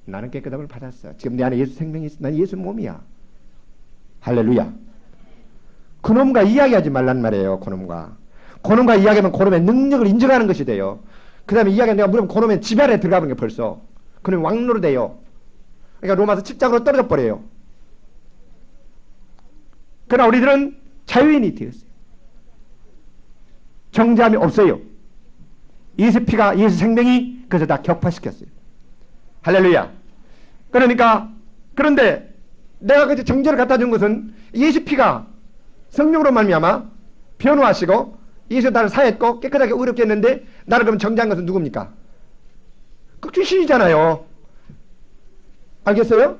나는 깨끗함을 받았어. 지금 내 안에 예수 생명이 있어. 난 예수 몸이야. 할렐루야. 그놈과 이야기하지 말란 말이에요. 그놈과 이야기하면 그놈의 능력을 인정하는 것이 돼요. 그 다음에 이야기가 내가 물으면 그놈의 집 안에 들어가는 게 벌써 그놈이 왕노로 돼요. 그러니까 로마서 7장으로 떨어져 버려요. 그러나 우리들은 자유인이 되었어요. 정죄함이 없어요. 예수 피가 예수 생명이 그래서 다 격파시켰어요. 할렐루야. 그러니까 그런데 내가 그 정죄를 갖다 준 것은 예수 피가 성령으로 말미암아 변호하시고 예수 나를 사했고 깨끗하게 의롭게 했는데 나를 그럼 정죄한 것은 누굽니까? 그 귀신이잖아요. 알겠어요?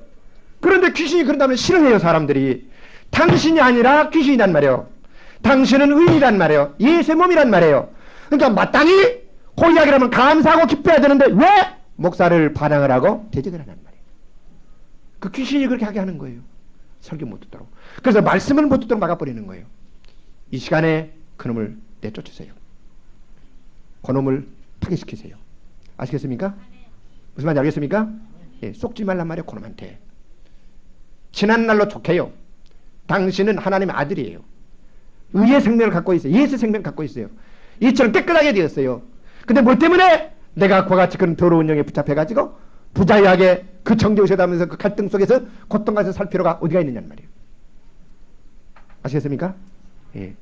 그런데 귀신이 그런다면 싫어해요. 사람들이. 당신이 아니라 귀신이란 말이에요. 당신은 의인이란 말이에요. 예수의 몸이란 말이에요. 그러니까 마땅히 그 이야기를 하면 감사하고 기뻐해야 되는데 왜 목사를 반항을 하고 대적을 하는 말이에요. 그 귀신이 그렇게 하게 하는 거예요. 설교 못 듣도록. 그래서 말씀을 못 듣도록 막아버리는 거예요. 이 시간에 그놈을 내쫓으세요. 그놈을 파괴시키세요. 아시겠습니까? 무슨 말인지 알겠습니까? 예, 속지 말란 말이에요. 그놈한테. 지난 날로 족해요. 당신은 하나님의 아들이에요. 의의 생명을 갖고 있어요. 예수의 생명을 갖고 있어요. 이처럼 깨끗하게 되었어요. 근데 뭐 때문에 내가 그와 같이 그런 더러운 영에 붙잡혀가지고 부자유하게 그 정죄의식을 하면서 그 갈등 속에서 고통가서 살 필요가 어디가 있느냐는 말이에요. 아시겠습니까? 예.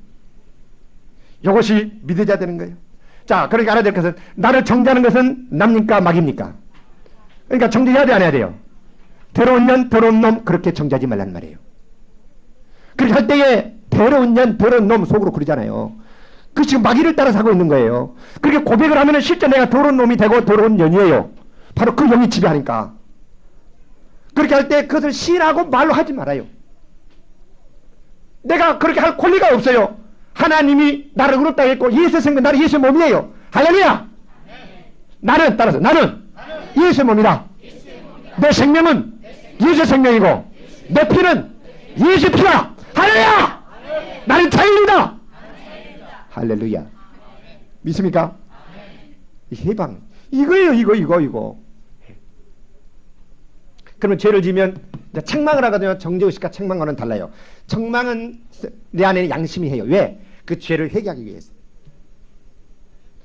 이것이 믿어져야 되는 거예요. 자, 그러니까 알아야 될 것은 나를 정죄하는 것은 남입니까 막입니까? 그러니까 정죄해야 돼 안 해야 돼요? 더러운 년 더러운 놈 그렇게 정죄하지 말라는 말이에요. 그렇게 할 때에 더러운 년 더러운 놈 속으로 그러잖아요. 그 지금 마귀를 따라서 하고 있는 거예요. 그렇게 고백을 하면 실제 내가 더러운 놈이 되고 더러운 년이에요. 바로 그 영이 지배하니까. 그렇게 할 때 그것을 시인하고 말로 하지 말아요. 내가 그렇게 할 권리가 없어요. 하나님이 나를 의롭다고 했고 예수의 생명 나는 예수의 몸이에요. 할렐루야. 나는 따라서 나는 예수의 몸이다. 내 생명은 예수의 생명이고 내 피는 예수의 피다. 할렐루야. 나는 자유이다. 할렐루야. 믿습니까? 해방. 이거예요. 이거. 그러면 죄를 지면 책망을 하거든요. 정죄의식과 책망과는 달라요. 책망은 내 안에 양심이 해요. 왜? 그 죄를 회개하기 위해서.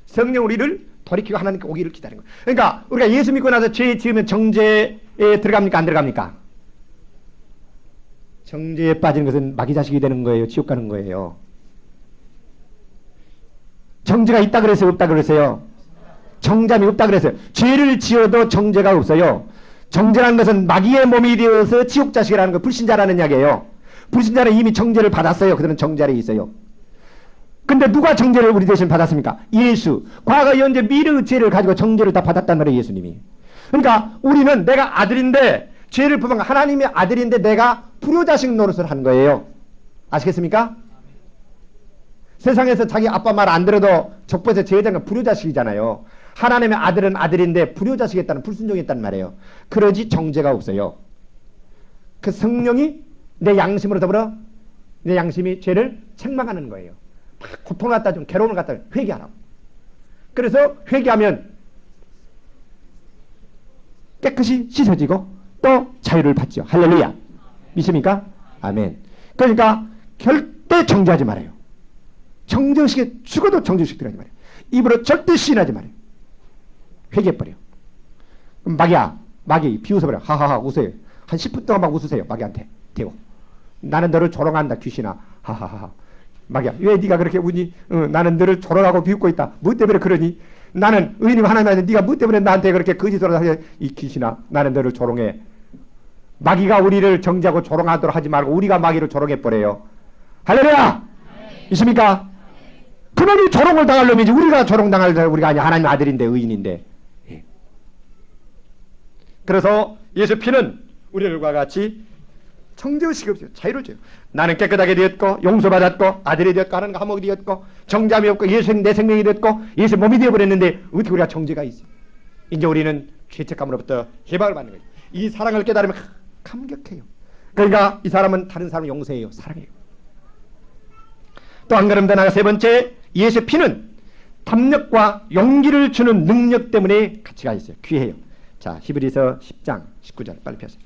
성령 우리를 돌이키고 하나님께 오기를 기다리는 거예요. 그러니까 우리가 예수 믿고 나서 죄 지으면 정죄에 들어갑니까? 안 들어갑니까? 정죄에 빠지는 것은 마귀 자식이 되는 거예요. 지옥 가는 거예요. 정죄가 있다 그랬어요? 없다 그랬어요? 정죄함이 없다 그랬어요. 죄를 지어도 정죄가 없어요. 정죄라는 것은 마귀의 몸이 되어서 지옥 자식이라는 거 불신자라는 이야기예요. 불신자는 이미 정죄를 받았어요. 그들은 정죄 아래에 있어요. 근데 누가 정죄를 우리 대신 받았습니까? 예수. 과거, 현재, 미래의 죄를 가지고 정죄를 다 받았단 말이에요. 예수님이. 그러니까 우리는 내가 아들인데 죄를 범한 하나님의 아들인데 내가 불효자식 노릇을 한 거예요. 아시겠습니까? 세상에서 자기 아빠 말 안 들어도 족보에서 제외된 건 불효자식이잖아요. 하나님의 아들은 아들인데 불효자식이었다는 불순종했단 말이에요. 그러지 정죄가 없어요. 그 성령이 내 양심으로 더불어 내 양심이 죄를 책망하는 거예요. 고통을 갖다 좀 괴로움을 갖다 회개하라고. 그래서 회개하면 깨끗이 씻어지고 또 자유를 받죠. 할렐루야. 믿습니까? 아멘. 그러니까 절대 정죄하지 말아요. 정죄의식에 죽어도 정죄의식 들어가지 말아요. 입으로 절대 시인하지 말아요. 회개해버려. 그럼 마귀 비웃어버려. 하하하 웃어요. 한 10분 동안 막 웃으세요. 마귀한테 대고. 나는 너를 조롱한다 귀신아. 하하하. 마귀야 왜 네가 그렇게 우니? 나는 너를 조롱하고 비웃고 있다. 뭐 때문에 그러니? 나는 의인이 하나님 아닌데 네가 뭐 때문에 나한테 그렇게 거짓으로 하냐? 이 귀신아 나는 너를 조롱해. 마귀가 우리를 정죄하고 조롱하도록 하지 말고 우리가 마귀를 조롱해버려요. 할렐루야. 있습니까? 그놈이 조롱을 당할 놈이지 우리가 조롱당할 우리가 아니야. 하나님 아들인데 의인인데. 예. 그래서 예수 피는 우리들과 같이 정죄의식이 없어요. 자유를 줘요. 나는 깨끗하게 되었고 용서받았고 아들이 되었고 하나님과 화목이 되었고 정죄함이 없고 예수 내 생명이 되었고 예수 몸이 되어버렸는데 어떻게 우리가 정죄가 있어? 이제 우리는 죄책감으로부터 해방을 받는 거예요. 이 사랑을 깨달으면 감격해요. 그러니까 이 사람은 다른 사람을 용서해요. 사랑해요. 또 한 걸음 더 나아가 세 번째 예수의 피는 담력과 용기를 주는 능력 때문에 가치가 있어요. 귀해요. 자 히브리서 10장 19절 빨리 펴세요.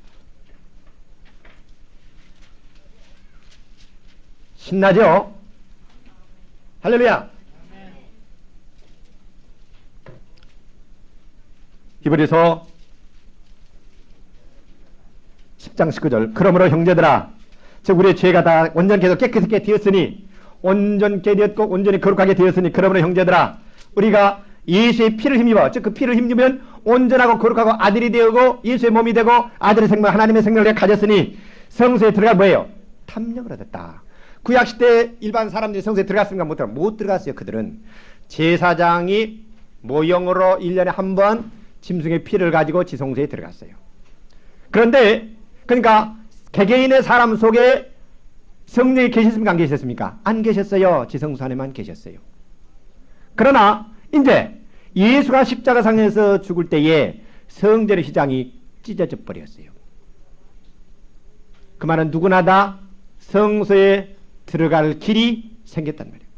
신나죠? 할렐루야. 히브리서 10장 19절 그러므로 형제들아 즉 우리의 죄가 다 온전케 깨끗하게 되었으니 온전케 되었고 온전히 거룩하게 되었으니 그러므로 형제들아 우리가 예수의 피를 힘입어 즉 그 피를 힘입으면 온전하고 거룩하고 아들이 되고 예수의 몸이 되고 아들의 생명 하나님의 생명을 가졌으니 성소에 들어가 뭐예요? 탐령을 얻었다. 구약시대 일반 사람들이 성소에 들어갔습니까? 못 들어갔어요. 그들은 제사장이 모형으로 1년에 한 번 짐승의 피를 가지고 지성소에 들어갔어요. 그런데 그러니까 개개인의 사람 속에 성령이 계셨습니까? 안 계셨습니까? 안 계셨어요. 지성소 안에만 계셨어요. 그러나 이제 예수가 십자가상에서 죽을 때에 성전의 휘장이 찢어져 버렸어요. 그 말은 누구나 다 성소에 들어갈 길이 생겼단 말이에요.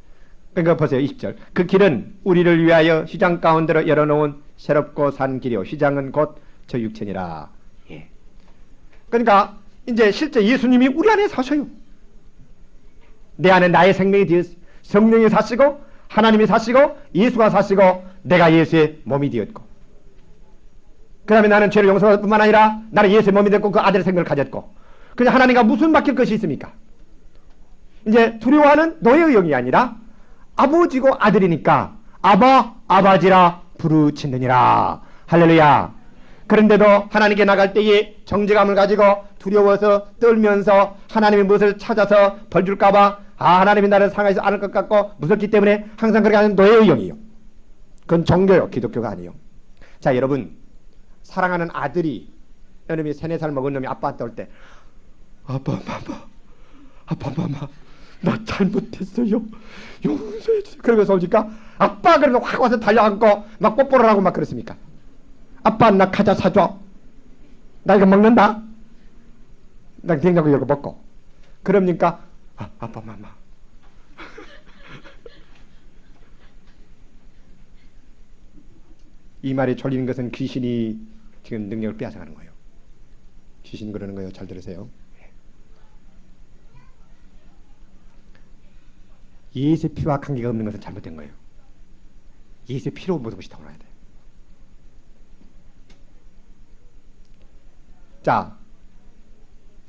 그러니까 보세요. 20절. 그 길은 우리를 위하여 휘장 가운데로 열어놓은 새롭고 산 길이요 휘장은 곧 저 육체니라. 예. 그러니까 이제 실제 예수님이 우리 안에 사셔요. 내 안에 나의 생명이 되었어요. 성령이 사시고 하나님이 사시고 예수가 사시고 내가 예수의 몸이 되었고, 그 다음에 나는 죄를 용서할 뿐만 아니라 나는 예수의 몸이 됐고 그 아들의 생명을 가졌고, 그냥 하나님과 무슨 맡길 것이 있습니까? 이제 두려워하는 노예의 영이 아니라 아버지고 아들이니까 아바 아바지라 부르짖느니라. 할렐루야. 그런데도 하나님께 나갈 때에 정죄감을 가지고 두려워서 떨면서 하나님이 무엇을 찾아서 벌 줄까봐 하나님이 나를 상하지 않을 것 같고 무섭기 때문에 항상 그렇게 하는 노예의 영이요. 그건 종교요. 기독교가 아니요. 자, 여러분, 사랑하는 아들이, 여러분이 3, 4살 먹은 놈이 아빠한테 올 때 아빠 마마 나 잘못했어요 용서해 주세요. 그러면서 오니까 아빠 그래서 확 와서 달려앉고 막 뽀뽀를 하고 막 그랬습니까? 아빠 나 과자 사줘. 나 이거 먹는다. 나 냉장고 열고 먹고. 그럽니까? 아빠 마마. 이 말이 졸리는 것은 귀신이 지금 능력을 빼앗아가는 거예요. 귀신이 그러는 거예요. 잘 들으세요. 예수의 피와 관계가 없는 것은 잘못된 거예요. 예수의 피로 모든 것이 타오나야 돼요. 자,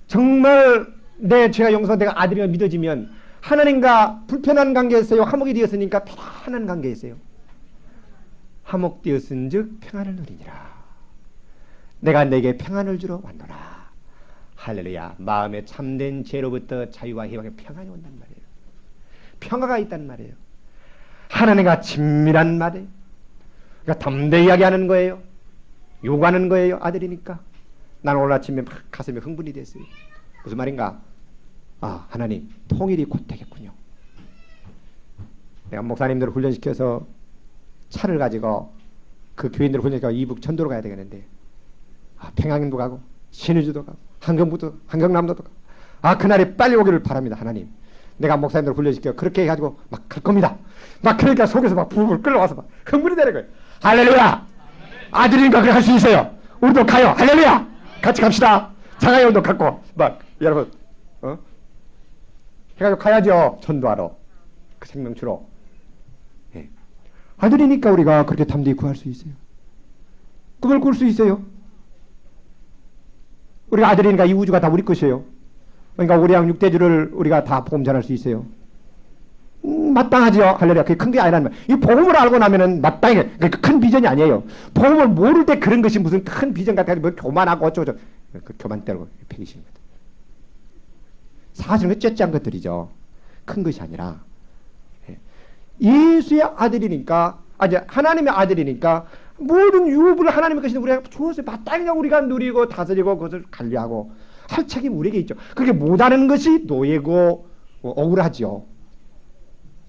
정말 내 죄가 용서, 내가 아들이라 믿어지면 하나님과 불편한 관계에서요 화목이 되었으니까 편안한 관계에서요 화목되었은즉 평안을 누리니라. 내가 내게 평안을 주러 왔노라. 할렐루야. 마음에 참된 죄로부터 자유와 희망의 평안이 온단 말이에요. 평화가 있단 말이에요. 하나님과 친밀한 말이에요. 그러니까 담대히 이야기하는 거예요. 요구하는 거예요. 아들이니까. 나는 오늘 아침에 막 가슴이 흥분이 됐어요. 무슨 말인가? 하나님, 통일이 곧 되겠군요. 내가 목사님들을 훈련시켜서 차를 가지고 그 교인들을 훈련시켜서 이북 천도로 가야 되겠는데, 평양도 가고 신의주도 가고 한경남도도 가고, 그날이 빨리 오기를 바랍니다. 하나님, 내가 목사님들을 훈련시켜 그렇게 해가지고 막 갈 겁니다. 막 그러니까 속에서 막 부부를 끌어와서 막 흥분이 되는 거예요. 할렐루야. 아들이니까 그렇게 할 수 있어요. 우리도 가요. 할렐루야. 같이 갑시다. 장하연도 갖고 막 여러분 해가지고 가야죠. 전도하러. 그 생명주로. 예. 아들이니까 우리가 그렇게 담대히 구할 수 있어요. 꿈을 꿀 수 있어요. 우리가 아들이니까 이 우주가 다 우리 것이에요. 그러니까 우리 양 6대주를 우리가 다 복음 전할 수 있어요. 마땅하죠. 할렐루야. 그게 큰 게 아니라는 거예요. 이 복음을 알고 나면은 마땅해. 그러니까 큰 비전이 아니에요. 복음을 모를 때 그런 것이 무슨 큰 비전 같아서 뭐 교만하고 어쩌고 그 교만 때리고 패기신 거다. 사실은 쬐쬐한 것들이죠. 큰 것이 아니라. 예수의 아들이니까, 이제 하나님의 아들이니까 모든 유업을 하나님의 것인데 우리가 주어서 마땅히 우리가 누리고 다스리고 그것을 관리하고 할 책임이 우리에게 있죠. 그렇게 못하는 것이 노예고 억울하죠.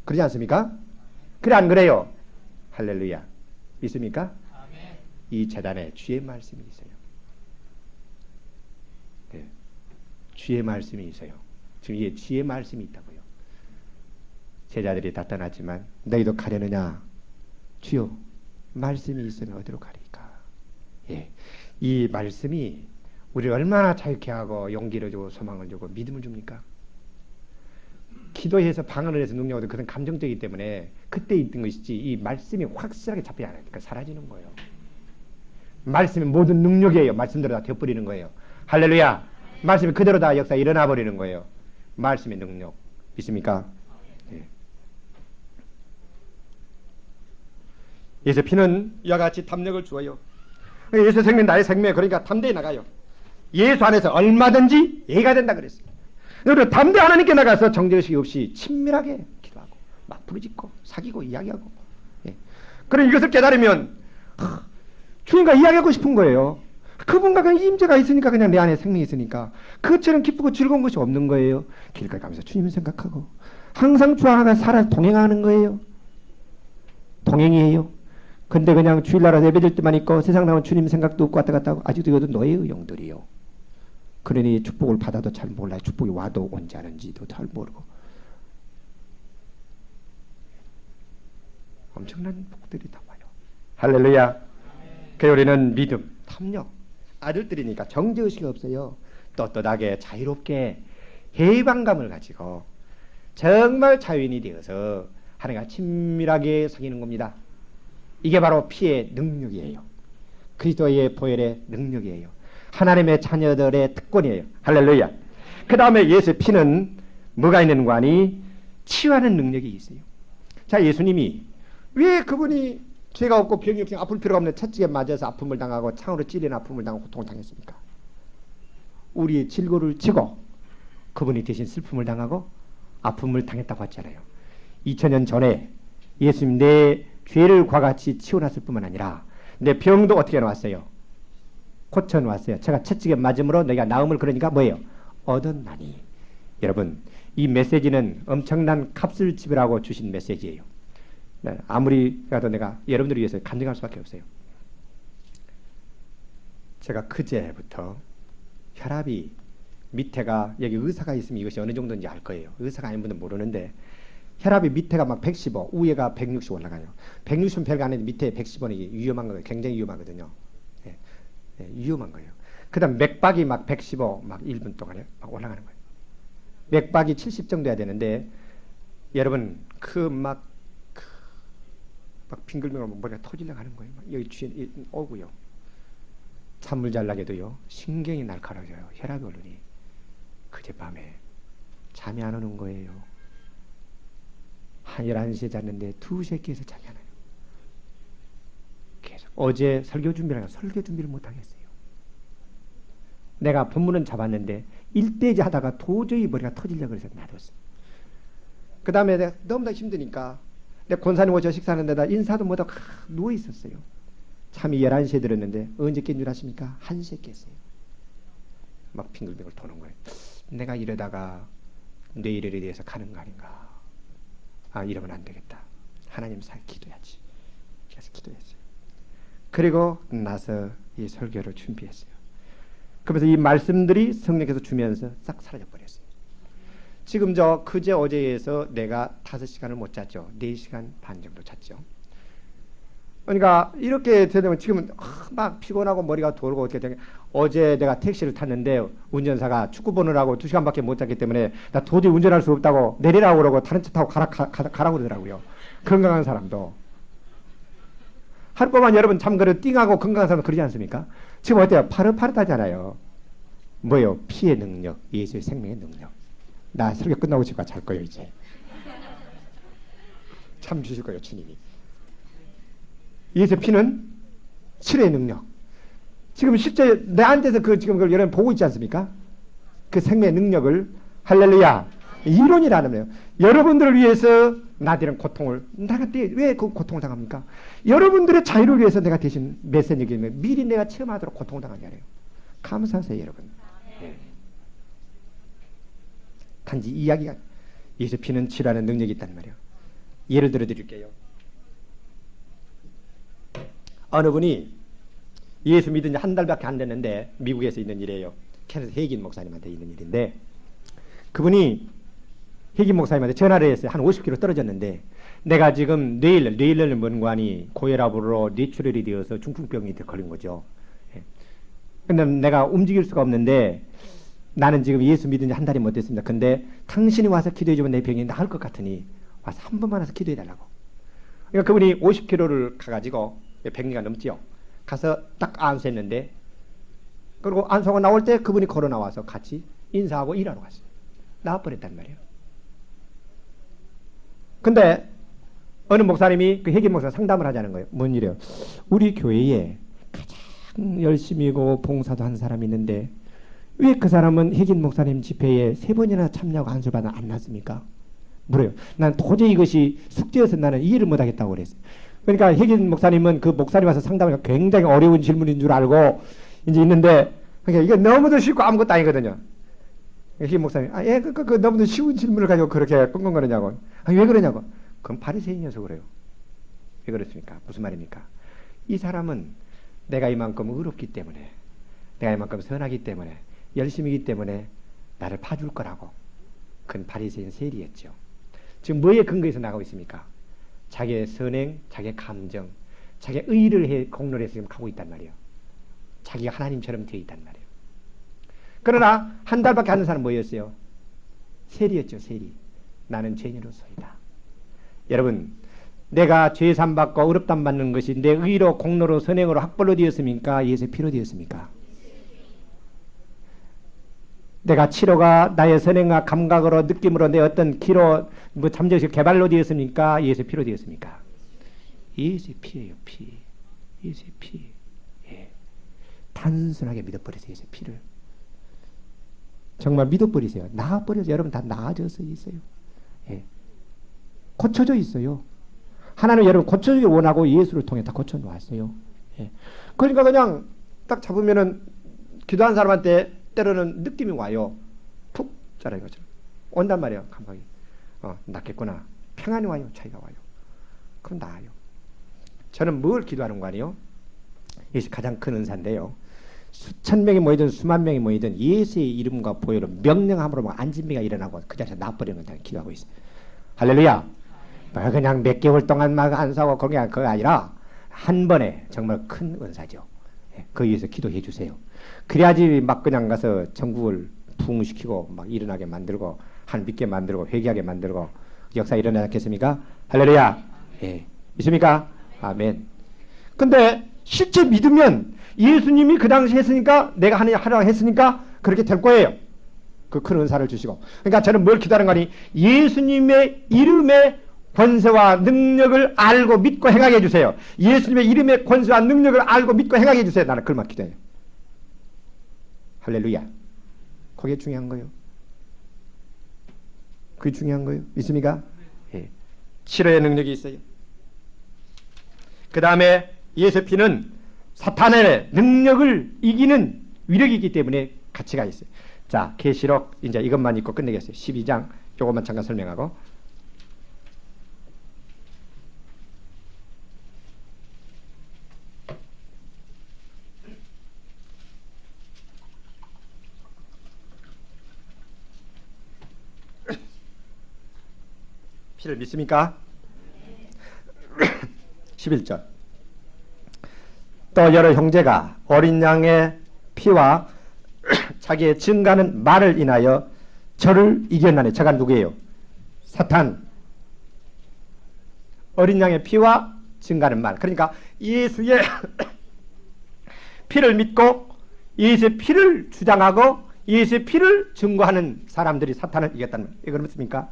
그러지 않습니까? 그래 안 그래요? 할렐루야. 믿습니까? 아멘. 이 재단에 주의 말씀이 있어요. 네. 주의 말씀이 있어요. 지금 이게 주의 말씀이 있다고요. 제자들이 다 떠났지만 너희도 가려느냐? 주여 말씀이 있으면 어디로 가리까? 예. 이 말씀이 우리를 얼마나 자유케 하고 용기를 주고 소망을 주고 믿음을 줍니까? 기도해서 방언을 해서 능력을 얻는 그런 감정적이기 때문에 그때 있던 것이지 이 말씀이 확실하게 잡히지 않으니까 사라지는 거예요. 말씀이 모든 능력이에요. 말씀대로 다 되어버리는 거예요. 할렐루야. 말씀이 그대로 다 역사에 일어나 버리는 거예요. 말씀의 능력 믿습니까? 네. 예수의 피는 이와 같이 담력을 주어요. 예수의 생명 나의 생명, 그러니까 담대히 나가요. 예수 안에서 얼마든지 예가 된다 그랬어요. 우리가 담대 하나님께 나가서 정죄의식이 없이 친밀하게 기도하고 막 부르짖고 사귀고 이야기하고. 예. 그럼 이것을 깨달으면 주님과 이야기하고 싶은 거예요. 그분과 그 임재가 있으니까 그냥 내 안에 생명이 있으니까 그처럼 기쁘고 즐거운 것이 없는 거예요. 길가에 가면서 주님을 생각하고 항상 주와 살아 동행하는 거예요. 동행이에요. 근데 그냥 주일날 와서 예배드릴 때만 있고 세상 나온 주님 생각도 없고 왔다 갔다 하고 아직도 이것도 노예의 영들이요. 그러니 축복을 받아도 잘 몰라요. 축복이 와도 온지 않은지도 잘 모르고. 엄청난 복들이 다 와요. 할렐루야. 그 우리는 믿음, 탐욕, 아들들이니까 정죄의식이 없어요. 떳떳하게 자유롭게 해방감을 가지고 정말 자유인이 되어서 하나님과 친밀하게 사귀는 겁니다. 이게 바로 피의 능력이에요. 그리스도의 보혈의 능력이에요. 하나님의 자녀들의 특권이에요. 할렐루야. 그 다음에 예수의 피는 뭐가 있는 관이 치유하는 능력이 있어요. 자, 예수님이 왜 그분이 죄가 없고 병이 없으니 아플 필요가 없는 채찍에 맞아서 아픔을 당하고 창으로 찔린 아픔을 당하고 고통을 당했습니까? 우리의 질고를 지고 그분이 대신 슬픔을 당하고 아픔을 당했다고 했잖아요. 2000년 전에 예수님 내 죄를 과같이 치워놨을 뿐만 아니라 내 병도 어떻게 해놨어요? 고쳐놓았어요. 제가 채찍에 맞음으로 내가 나음을 그러니까 뭐예요? 얻었나니. 여러분, 이 메시지는 엄청난 값을 지불하고 주신 메시지예요. 네, 아무리 가도 내가 여러분들을 위해서 간증할 수밖에 없어요. 제가 그제부터 혈압이 밑에가 여기 의사가 있으면 이것이 어느 정도인지 알 거예요. 의사가 아닌 분은 모르는데 혈압이 밑에가 막 115, 위에가 160 올라가요. 160은 별거 아닌데 밑에 110은 위험한 거예요. 굉장히 위험하거든요. 예, 예, 위험한 거예요. 그 다음 맥박이 막 115, 막 1분 동안에 막 올라가는 거예요. 맥박이 70 정도 해야 되는데 여러분 막 빙글빙글 머리가 터지려고 하는 거예요. 여기 뒤에 오고요. 잠을 잘 나게도요. 신경이 날카로워져요. 혈압이 오르니. 그제밤에 잠이 안 오는 거예요. 한 11시에 잤는데 2시에 깨서 잠이 안 와요. 계속 어제 설교 준비를 못 하겠어요. 내가 본문은 잡았는데 일대지 하다가 도저히 머리가 터지려고 해서 놔뒀어요. 그 다음에 내가 너무나 힘드니까 내 권사님 오셔 식사하는 데다 인사도 못하고 누워 있었어요. 잠이 11시에 들었는데 언제 깬 줄 아십니까? 1시에 깼어요. 막 빙글빙글 도는 거예요. 내가 이러다가 뇌일에 대해서 가는 거 아닌가. 아, 이러면 안 되겠다. 하나님 사이 기도해야지. 그래서 기도했어요. 그리고 나서 이 설교를 준비했어요. 그러면서 이 말씀들이 성령께서 주면서 싹 사라져 버렸어요. 지금 그제 어제에서 내가 5시간을 못 잤죠. 4시간 반 정도 잤죠. 그러니까 이렇게 되면 지금은 막 피곤하고 머리가 돌고 어떻게 되냐. 어제 내가 택시를 탔는데 운전사가 축구 보느라고 2시간밖에 못 잤기 때문에 나 도저히 운전할 수 없다고 내리라고 그러고 다른 차 타고 가라고 그러더라고요. 건강한 사람도. 하룻밤만 여러분 잠그러 띵하고 건강한 사람은 그러지 않습니까? 지금 어때요? 파릇파릇하잖아요. 뭐요? 피의 능력, 예수의 생명의 능력. 나 설교 끝나고 집에 잘 거예요 이제. 참 주실 거예요 주님이. 예수의 피는 치료의 능력. 지금 실제 내한테서 지금 그걸 여러분 보고 있지 않습니까? 그 생명의 능력을 할렐루야. 이론이라는 거예요. 여러분들을 위해서 나들은 고통을 왜 그 고통을 당합니까? 여러분들의 자유를 위해서 내가 대신 메시지를 미리 내가 체험하도록 고통을 당하게 하래요. 감사하세요 여러분. 네. 단지 이야기가 예수 피는 치료하는 능력이 있단 말이에요. 예를 들어 드릴게요. 어느 분이 예수 믿은 지 한 달밖에 안 됐는데 미국에서 있는 일이에요. 캐나다 혜긴 목사님한테 있는 일인데 그분이 혜긴 목사님한테 전화를 했어요. 한 50km 떨어졌는데 내가 지금 뇌일련 문관이 고혈압으로 뇌출혈이 되어서 중풍병이 걸린 거죠. 근데 내가 움직일 수가 없는데 나는 지금 예수 믿은 지 한 달이 못 됐습니다. 근데 당신이 와서 기도해 주면 내 병이 나을 것 같으니 와서 한 번만 와서 기도해 달라고. 그러니까 그분이 50km를 가가지고 100리가 넘지요. 가서 딱 안수했는데 그리고 안수하고 나올 때 그분이 걸어 나와서 같이 인사하고 일하러 갔어요. 나와버렸단 말이에요. 근데 어느 목사님이 그 혜긴 목사 상담을 하자는 거예요. 뭔 일이에요? 우리 교회에 가장 열심히고 봉사도 한 사람이 있는데 왜 그 사람은 혜긴 목사님 집회에 3번이나 참여하고 안수를 받아 안 났습니까? 물어요. 난 도저히 이것이 숙제여서 나는 이해를 못하겠다고 그랬어요. 그러니까 혜긴 목사님은 그 목사님 와서 상담하니까 굉장히 어려운 질문인 줄 알고 이제 있는데 그러니까 이게 너무도 쉽고 아무것도 아니거든요. 혜긴 목사님, 그 너무도 쉬운 질문을 가지고 그렇게 끙끙거리냐고. 왜 그러냐고. 그건 바리새인이어서 그래요. 왜 그렇습니까? 무슨 말입니까? 이 사람은 내가 이만큼 의롭기 때문에, 내가 이만큼 선하기 때문에, 열심이기 때문에 나를 봐줄 거라고. 그건 바리새인 세리였죠. 지금 뭐에 근거해서 나가고 있습니까? 자기의 선행, 자기의 감정, 자기의 의를 공로로 해서 지금 가고 있단 말이에요. 자기가 하나님처럼 되어 있단 말이에요. 그러나 한 달밖에 안 된 사람은 뭐였어요? 세리였죠. 세리. 나는 죄인으로서이다. 여러분, 내가 죄산 받고 의롭담 받는 것이 내 의로 공로로 선행으로 학벌로 되었습니까? 예수의 피로 되었습니까? 내가 치료가 나의 선행과 감각으로 느낌으로 내 어떤 기로 뭐 잠재의식 개발로 되었습니까? 예수의 피로 되었습니까? 예수의 피예요. 피. 예수의 피. 예. 단순하게 믿어버리세요. 예수의 피를. 정말 믿어버리세요. 나아버려서 여러분 다 나아져서 있어요. 예. 고쳐져 있어요. 하나님 여러분 고쳐주길 원하고 예수를 통해 다 고쳐놓았어요. 예. 그러니까 그냥 딱 잡으면은 기도한 사람한테 때로는 느낌이 와요. 푹 자라는 것처럼. 온단 말이에요. 감각이. 낫겠구나. 평안이 와요. 차이가 와요. 그럼 나아요. 저는 뭘 기도하는 거 아니에요? 이것이 가장 큰 은사인데요. 수천 명이 모이든 수만 명이 모이든 예수의 이름과 보혈로 명령함으로 안진비가 일어나고 그 자리에서 나버리는 걸 기도하고 있어요. 할렐루야. 그냥 몇 개월 동안 막 안 사고 그게 아니라 한 번에 정말 큰 은사죠. 그 위해서 기도해 주세요. 그래야지 막 그냥 가서 전국을 부흥시키고 막 일어나게 만들고 한 믿게 만들고 회개하게 만들고 역사 일어나지 않겠습니까? 할렐루야. 예. 있습니까? 아멘. 근데 실제 믿으면 예수님이 그 당시 했으니까 내가 하라고 했으니까 그렇게 될 거예요. 그 큰 은사를 주시고. 그러니까 저는 뭘 기도하는 거니? 예수님의 이름의 권세와 능력을 알고 믿고 행하게 해주세요. 예수님의 이름의 권세와 능력을 알고 믿고 행하게 해주세요. 나는 그걸 기도해요. 할렐루야. 그게 중요한 거예요. 그게 중요한 거예요. 믿습니까? 예. 치료의 능력이 있어요. 그 다음에 예수의 피는 사탄의 능력을 이기는 위력이 있기 때문에 가치가 있어요. 자, 계시록 이제 이것만 읽고 끝내겠어요. 12장 요것만 잠깐 설명하고. 피를 믿습니까? 11절. 또 여러 형제가 어린 양의 피와 자기의 증가는 말을 인하여 저를 이겼나니. 저가 누구예요? 사탄. 어린 양의 피와 증가는 말. 그러니까 예수의 피를 믿고 예수의 피를 주장하고 예수의 피를 증거하는 사람들이 사탄을 이겼다는 말이에요. 이거 맞습니까?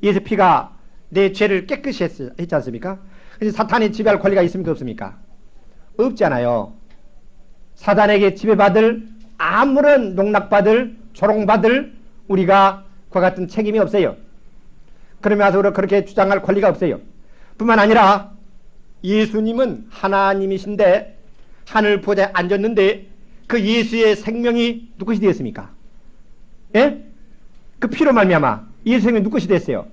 예수의 피가 내 죄를 깨끗이 했지 않습니까? 그래서 사탄이 지배할 권리가 있습니까? 없습니까? 없잖아요. 사단에게 지배받을 아무런 농락받을 조롱받을 우리가 그와 같은 책임이 없어요. 그러면서 그렇게 주장할 권리가 없어요. 뿐만 아니라 예수님은 하나님이신데 하늘 보좌에 앉았는데 그 예수의 생명이 누구시 되었습니까? 예? 그 피로 말미암아 예수의 생명이 누구시 됐어요?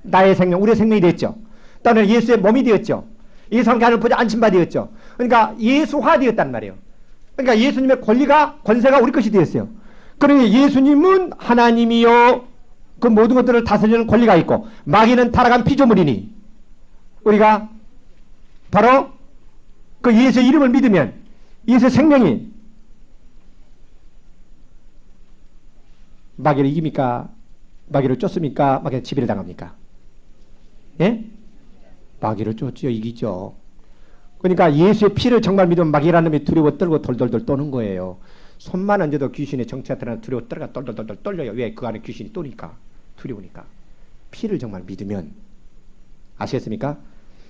나의 생명, 우리의 생명이 됐죠. 또는 예수의 몸이 되었죠. 예수와 함께 하늘 보좌에 앉힌 바 되었죠. 그러니까 예수화 되었단 말이에요. 그러니까 예수님의 권리가 권세가 우리 것이 되었어요. 그러니 예수님은 하나님이요 그 모든 것들을 다스리는 권리가 있고 마귀는 타락한 피조물이니 우리가 바로 그 예수의 이름을 믿으면 예수의 생명이 마귀를 이깁니까? 마귀를 쫓습니까? 마귀는 지배를 당합니까? 예? 마귀를 쫓죠. 이기죠. 그러니까 예수의 피를 정말 믿으면 마귀라는 놈이 두려워 떨고 돌돌돌 떠는 거예요. 손만 얹어도 귀신의 정체한테는 두려워 떨어가 돌돌돌 떨려요. 왜? 그 안에 귀신이 떠니까. 두려우니까. 피를 정말 믿으면 아시겠습니까?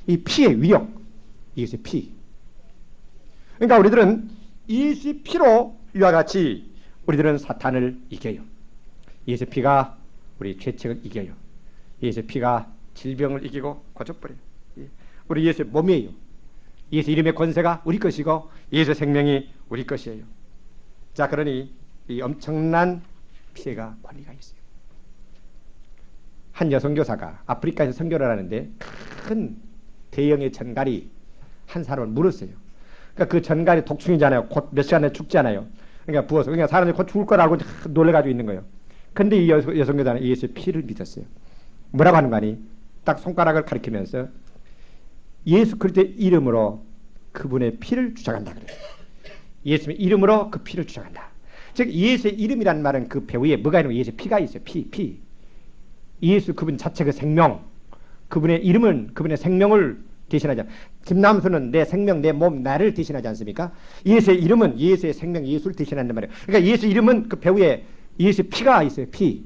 이 피의 위력, 예수의 피. 그러니까 우리들은 예수의 피로 이와 같이 우리들은 사탄을 이겨요. 예수의 피가 우리 죄책을 이겨요. 예수의 피가 질병을 이기고 고쳐버려요. 우리 예수의 몸이에요. 예수 이름의 권세가 우리 것이고 예수의 생명이 우리 것이에요. 자, 그러니 이 엄청난 피해가 권리가 있어요. 한 여성교사가 아프리카에서 선교를 하는데 큰 대형의 전갈이 한 사람을 물었어요. 그러니까 그 전갈이 독충이잖아요. 곧 몇 시간에 죽잖아요. 그러니까 부어서 그러니까 사람들이 곧 죽을 거라고 놀래가지고 있는 거예요. 근데 이 여성교단은 예수의 피를 믿었어요. 뭐라고 하는 거 아니? 딱 손가락을 가리키면서 예수 그리스도의 이름으로 그분의 피를 주장한다 그래요. 예수의 이름으로 그 피를 주장한다. 즉 예수의 이름이란 말은 그 배후에 뭐가 있는 거예요? 예수의 피가 있어요. 피. 예수 그분 자체 그 생명, 그분의 이름은 그분의 생명을 대신하지. 김남수는 내 생명, 내 몸, 나를 대신하지 않습니까? 예수의 이름은 예수의 생명, 예수를 대신한단 말이에요. 그러니까 예수 이름은 그 배후에 예수의 피가 있어요. 피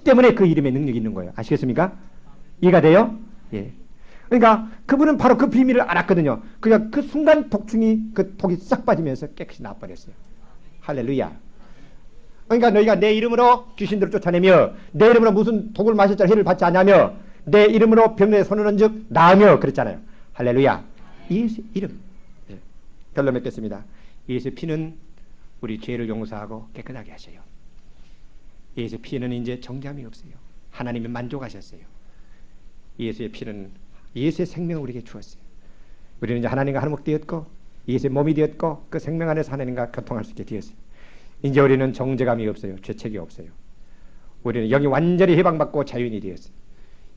때문에 그 이름에 능력이 있는 거예요. 아시겠습니까? 이해가 돼요? 예. 그러니까 그분은 바로 그 비밀을 알았거든요. 그냥 그 순간 독충이 그 독이 싹 빠지면서 깨끗이 나와버렸어요. 할렐루야. 그러니까 너희가 내 이름으로 귀신들을 쫓아내며 내 이름으로 무슨 독을 마셨자 해를 받지 않냐며 내 이름으로 병내에 손을 얹어 나으며 그랬잖아요. 할렐루야. 예수 이름. 예. 결론 맺겠습니다. 예수 피는 우리 죄를 용서하고 깨끗하게 하셔요. 예수 피에는 이제 정죄함이 없어요. 하나님이 만족하셨어요. 예수의 피는 예수의 생명을 우리에게 주었어요. 우리는 이제 하나님과 한몫 되었고 예수의 몸이 되었고 그 생명 안에서 하나님과 교통할 수 있게 되었어요. 이제 우리는 정죄감이 없어요. 죄책이 없어요. 우리는 영이 완전히 해방받고 자유인이 되었어요.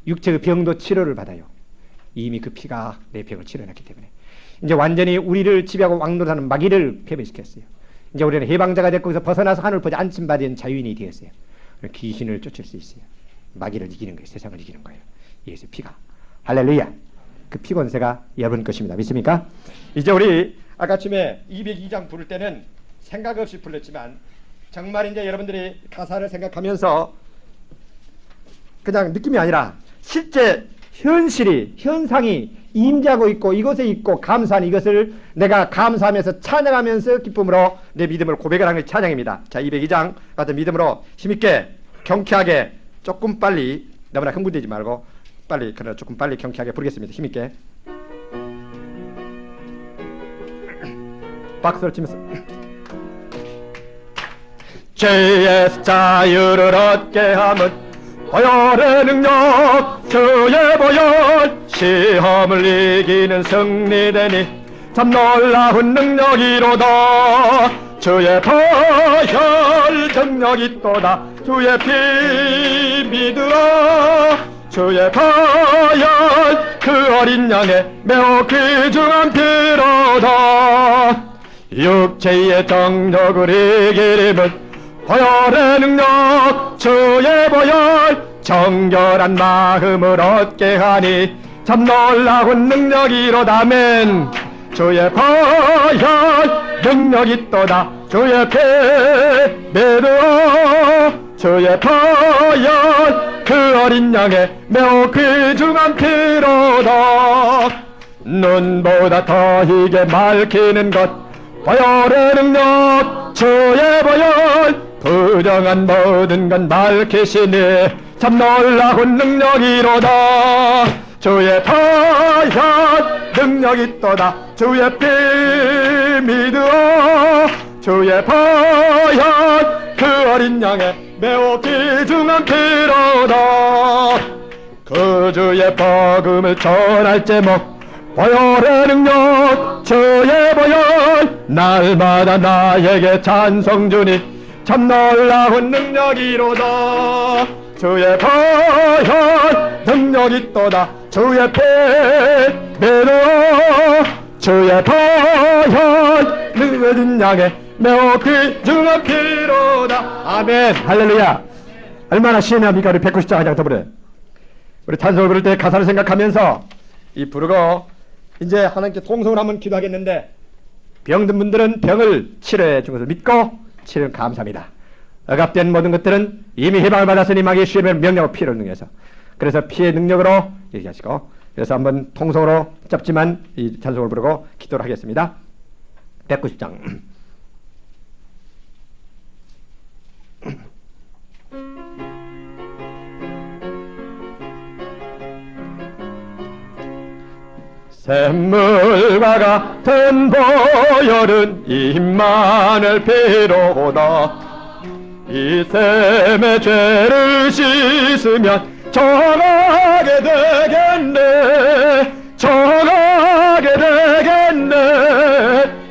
육체의 병도 치료를 받아요. 이미 그 피가 내 병을 치료했기 때문에 이제 완전히 우리를 지배하고 왕노릇하는 마귀를 패배시켰어요. 이제 우리는 해방자가 됐고 거기서 벗어나서 하늘 보자 안침받은 자유인이 되었어요. 귀신을 쫓을 수 있어요. 마귀를 이기는 거예요. 세상을 이기는 거예요. 예수 피가. 할렐루야. 그 피 권세가 여러분 것입니다. 믿습니까? 이제 우리 아까쯤에 202장 부를 때는 생각 없이 불렀지만 정말 이제 여러분들이 가사를 생각하면서 그냥 느낌이 아니라 실제 현실이 현상이 임재하고 있고 이것에 있고 감사한 이것을 내가 감사하면서 찬양하면서 기쁨으로 내 믿음을 고백을 하는 게 찬양입니다. 자, 202장 같은 믿음으로 힘있게 경쾌하게 조금 빨리 너무나 흥분되지 말고 빨리 그러나 조금 빨리 경쾌하게 부르겠습니다. 힘있게 박수를 치면서 죄에서 자유를 얻게 함은 보혈의 능력 주의 보혈 시험을 이기는 승리되니 참 놀라운 능력이로다. 주의 보혈 능력이 또다. 주의 피 믿으라. 주의 보혈 그 어린 양의 매우 귀중한 피로다. 육체의 정력을 이기림은 보혈의 능력 주의 보혈 정결한 마음을 얻게 하니 참 놀라운 능력이로다면 주의 보혈 능력이 또다. 주의 피 믿어. 주의 보혈 그 어린 양의 매우 귀중한 피로다. 눈보다 더 희게 밝히는 것 보혈의 능력 주의 보혈 부정한 모든 건 밝히시니 참 놀라운 능력이로다. 주의 보혈 능력이 또다. 주의 피 믿어. 주의 보혈 그 어린 양의 매우 귀중한 피로다. 그 주의 복음을 전할 제목 보혈의 능력 주의 보혈 날마다 나에게 찬송 주니 참 놀라운 능력이로다. 주의 보혈 능력이 또다. 주의 피 믿어. 주의 보혈 능력인 양의 매우 귀중한 피로다. 아멘. 할렐루야. 얼마나 신뢰합니까? 우리 190장 한 장 더 부르. 우리 찬송을 부를 때 가사를 생각하면서 이 부르고 이제 하나님께 통성을 한번 기도하겠는데 병든 분들은 병을 치료해 준 것을 믿고 치료는 감사합니다. 억압된 모든 것들은 이미 해방을 받았으니 마귀의 시험을 명령하고 피를 능해서 그래서 피의 능력으로 얘기하시고 그래서 한번 통성으로 짧지만 이 찬송을 부르고 기도를 하겠습니다. 190장 샘물과 같은 보혈은 임마누엘 피로다. 이 샘의 죄를 씻으면 정하게 되겠네. 정하게 되겠네.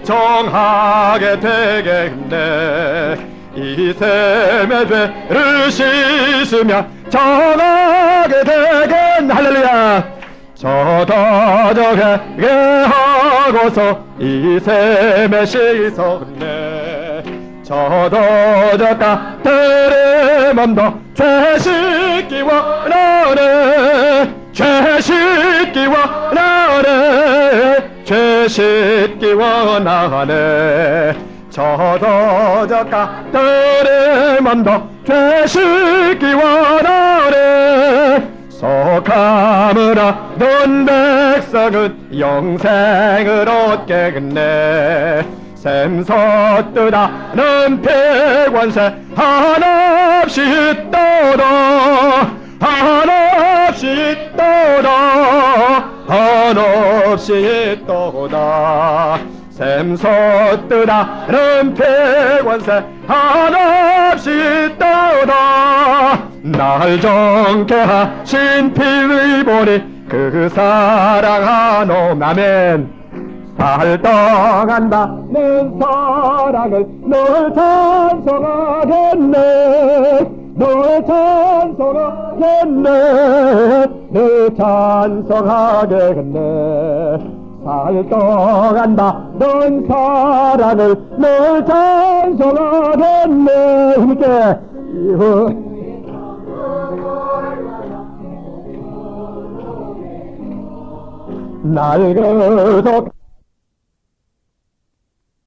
정하게 되겠네. 이 셈의 죄를 씻으면 정하게 되겠네. 할렐루야. 저더덕하게 하고서 이 셈에 씻었네. 저더덕가 들음엄도 죄 씻기 원하네. 죄 씻기 원하네. 죄 씻기 원하네. 저더덕가 들음엄도 죄 씻기 원하네. 속함을 얻은 백성은 영생을 얻겠네. 샘솟듯하는 폐관세 한없이 있도다. 한없이 있도다. 한없이 있도다. 샘솟듯하는 폐관세 한없이 있도다. 날 정케 하신 피를 보니 그 사랑하노. 아멘. 살떡한다는 사랑을 널 찬송하겠네. 널 찬송하겠네. 널 찬송하겠네. 살떡한다는 사랑을 널 찬송하겠네. 함께 날 그도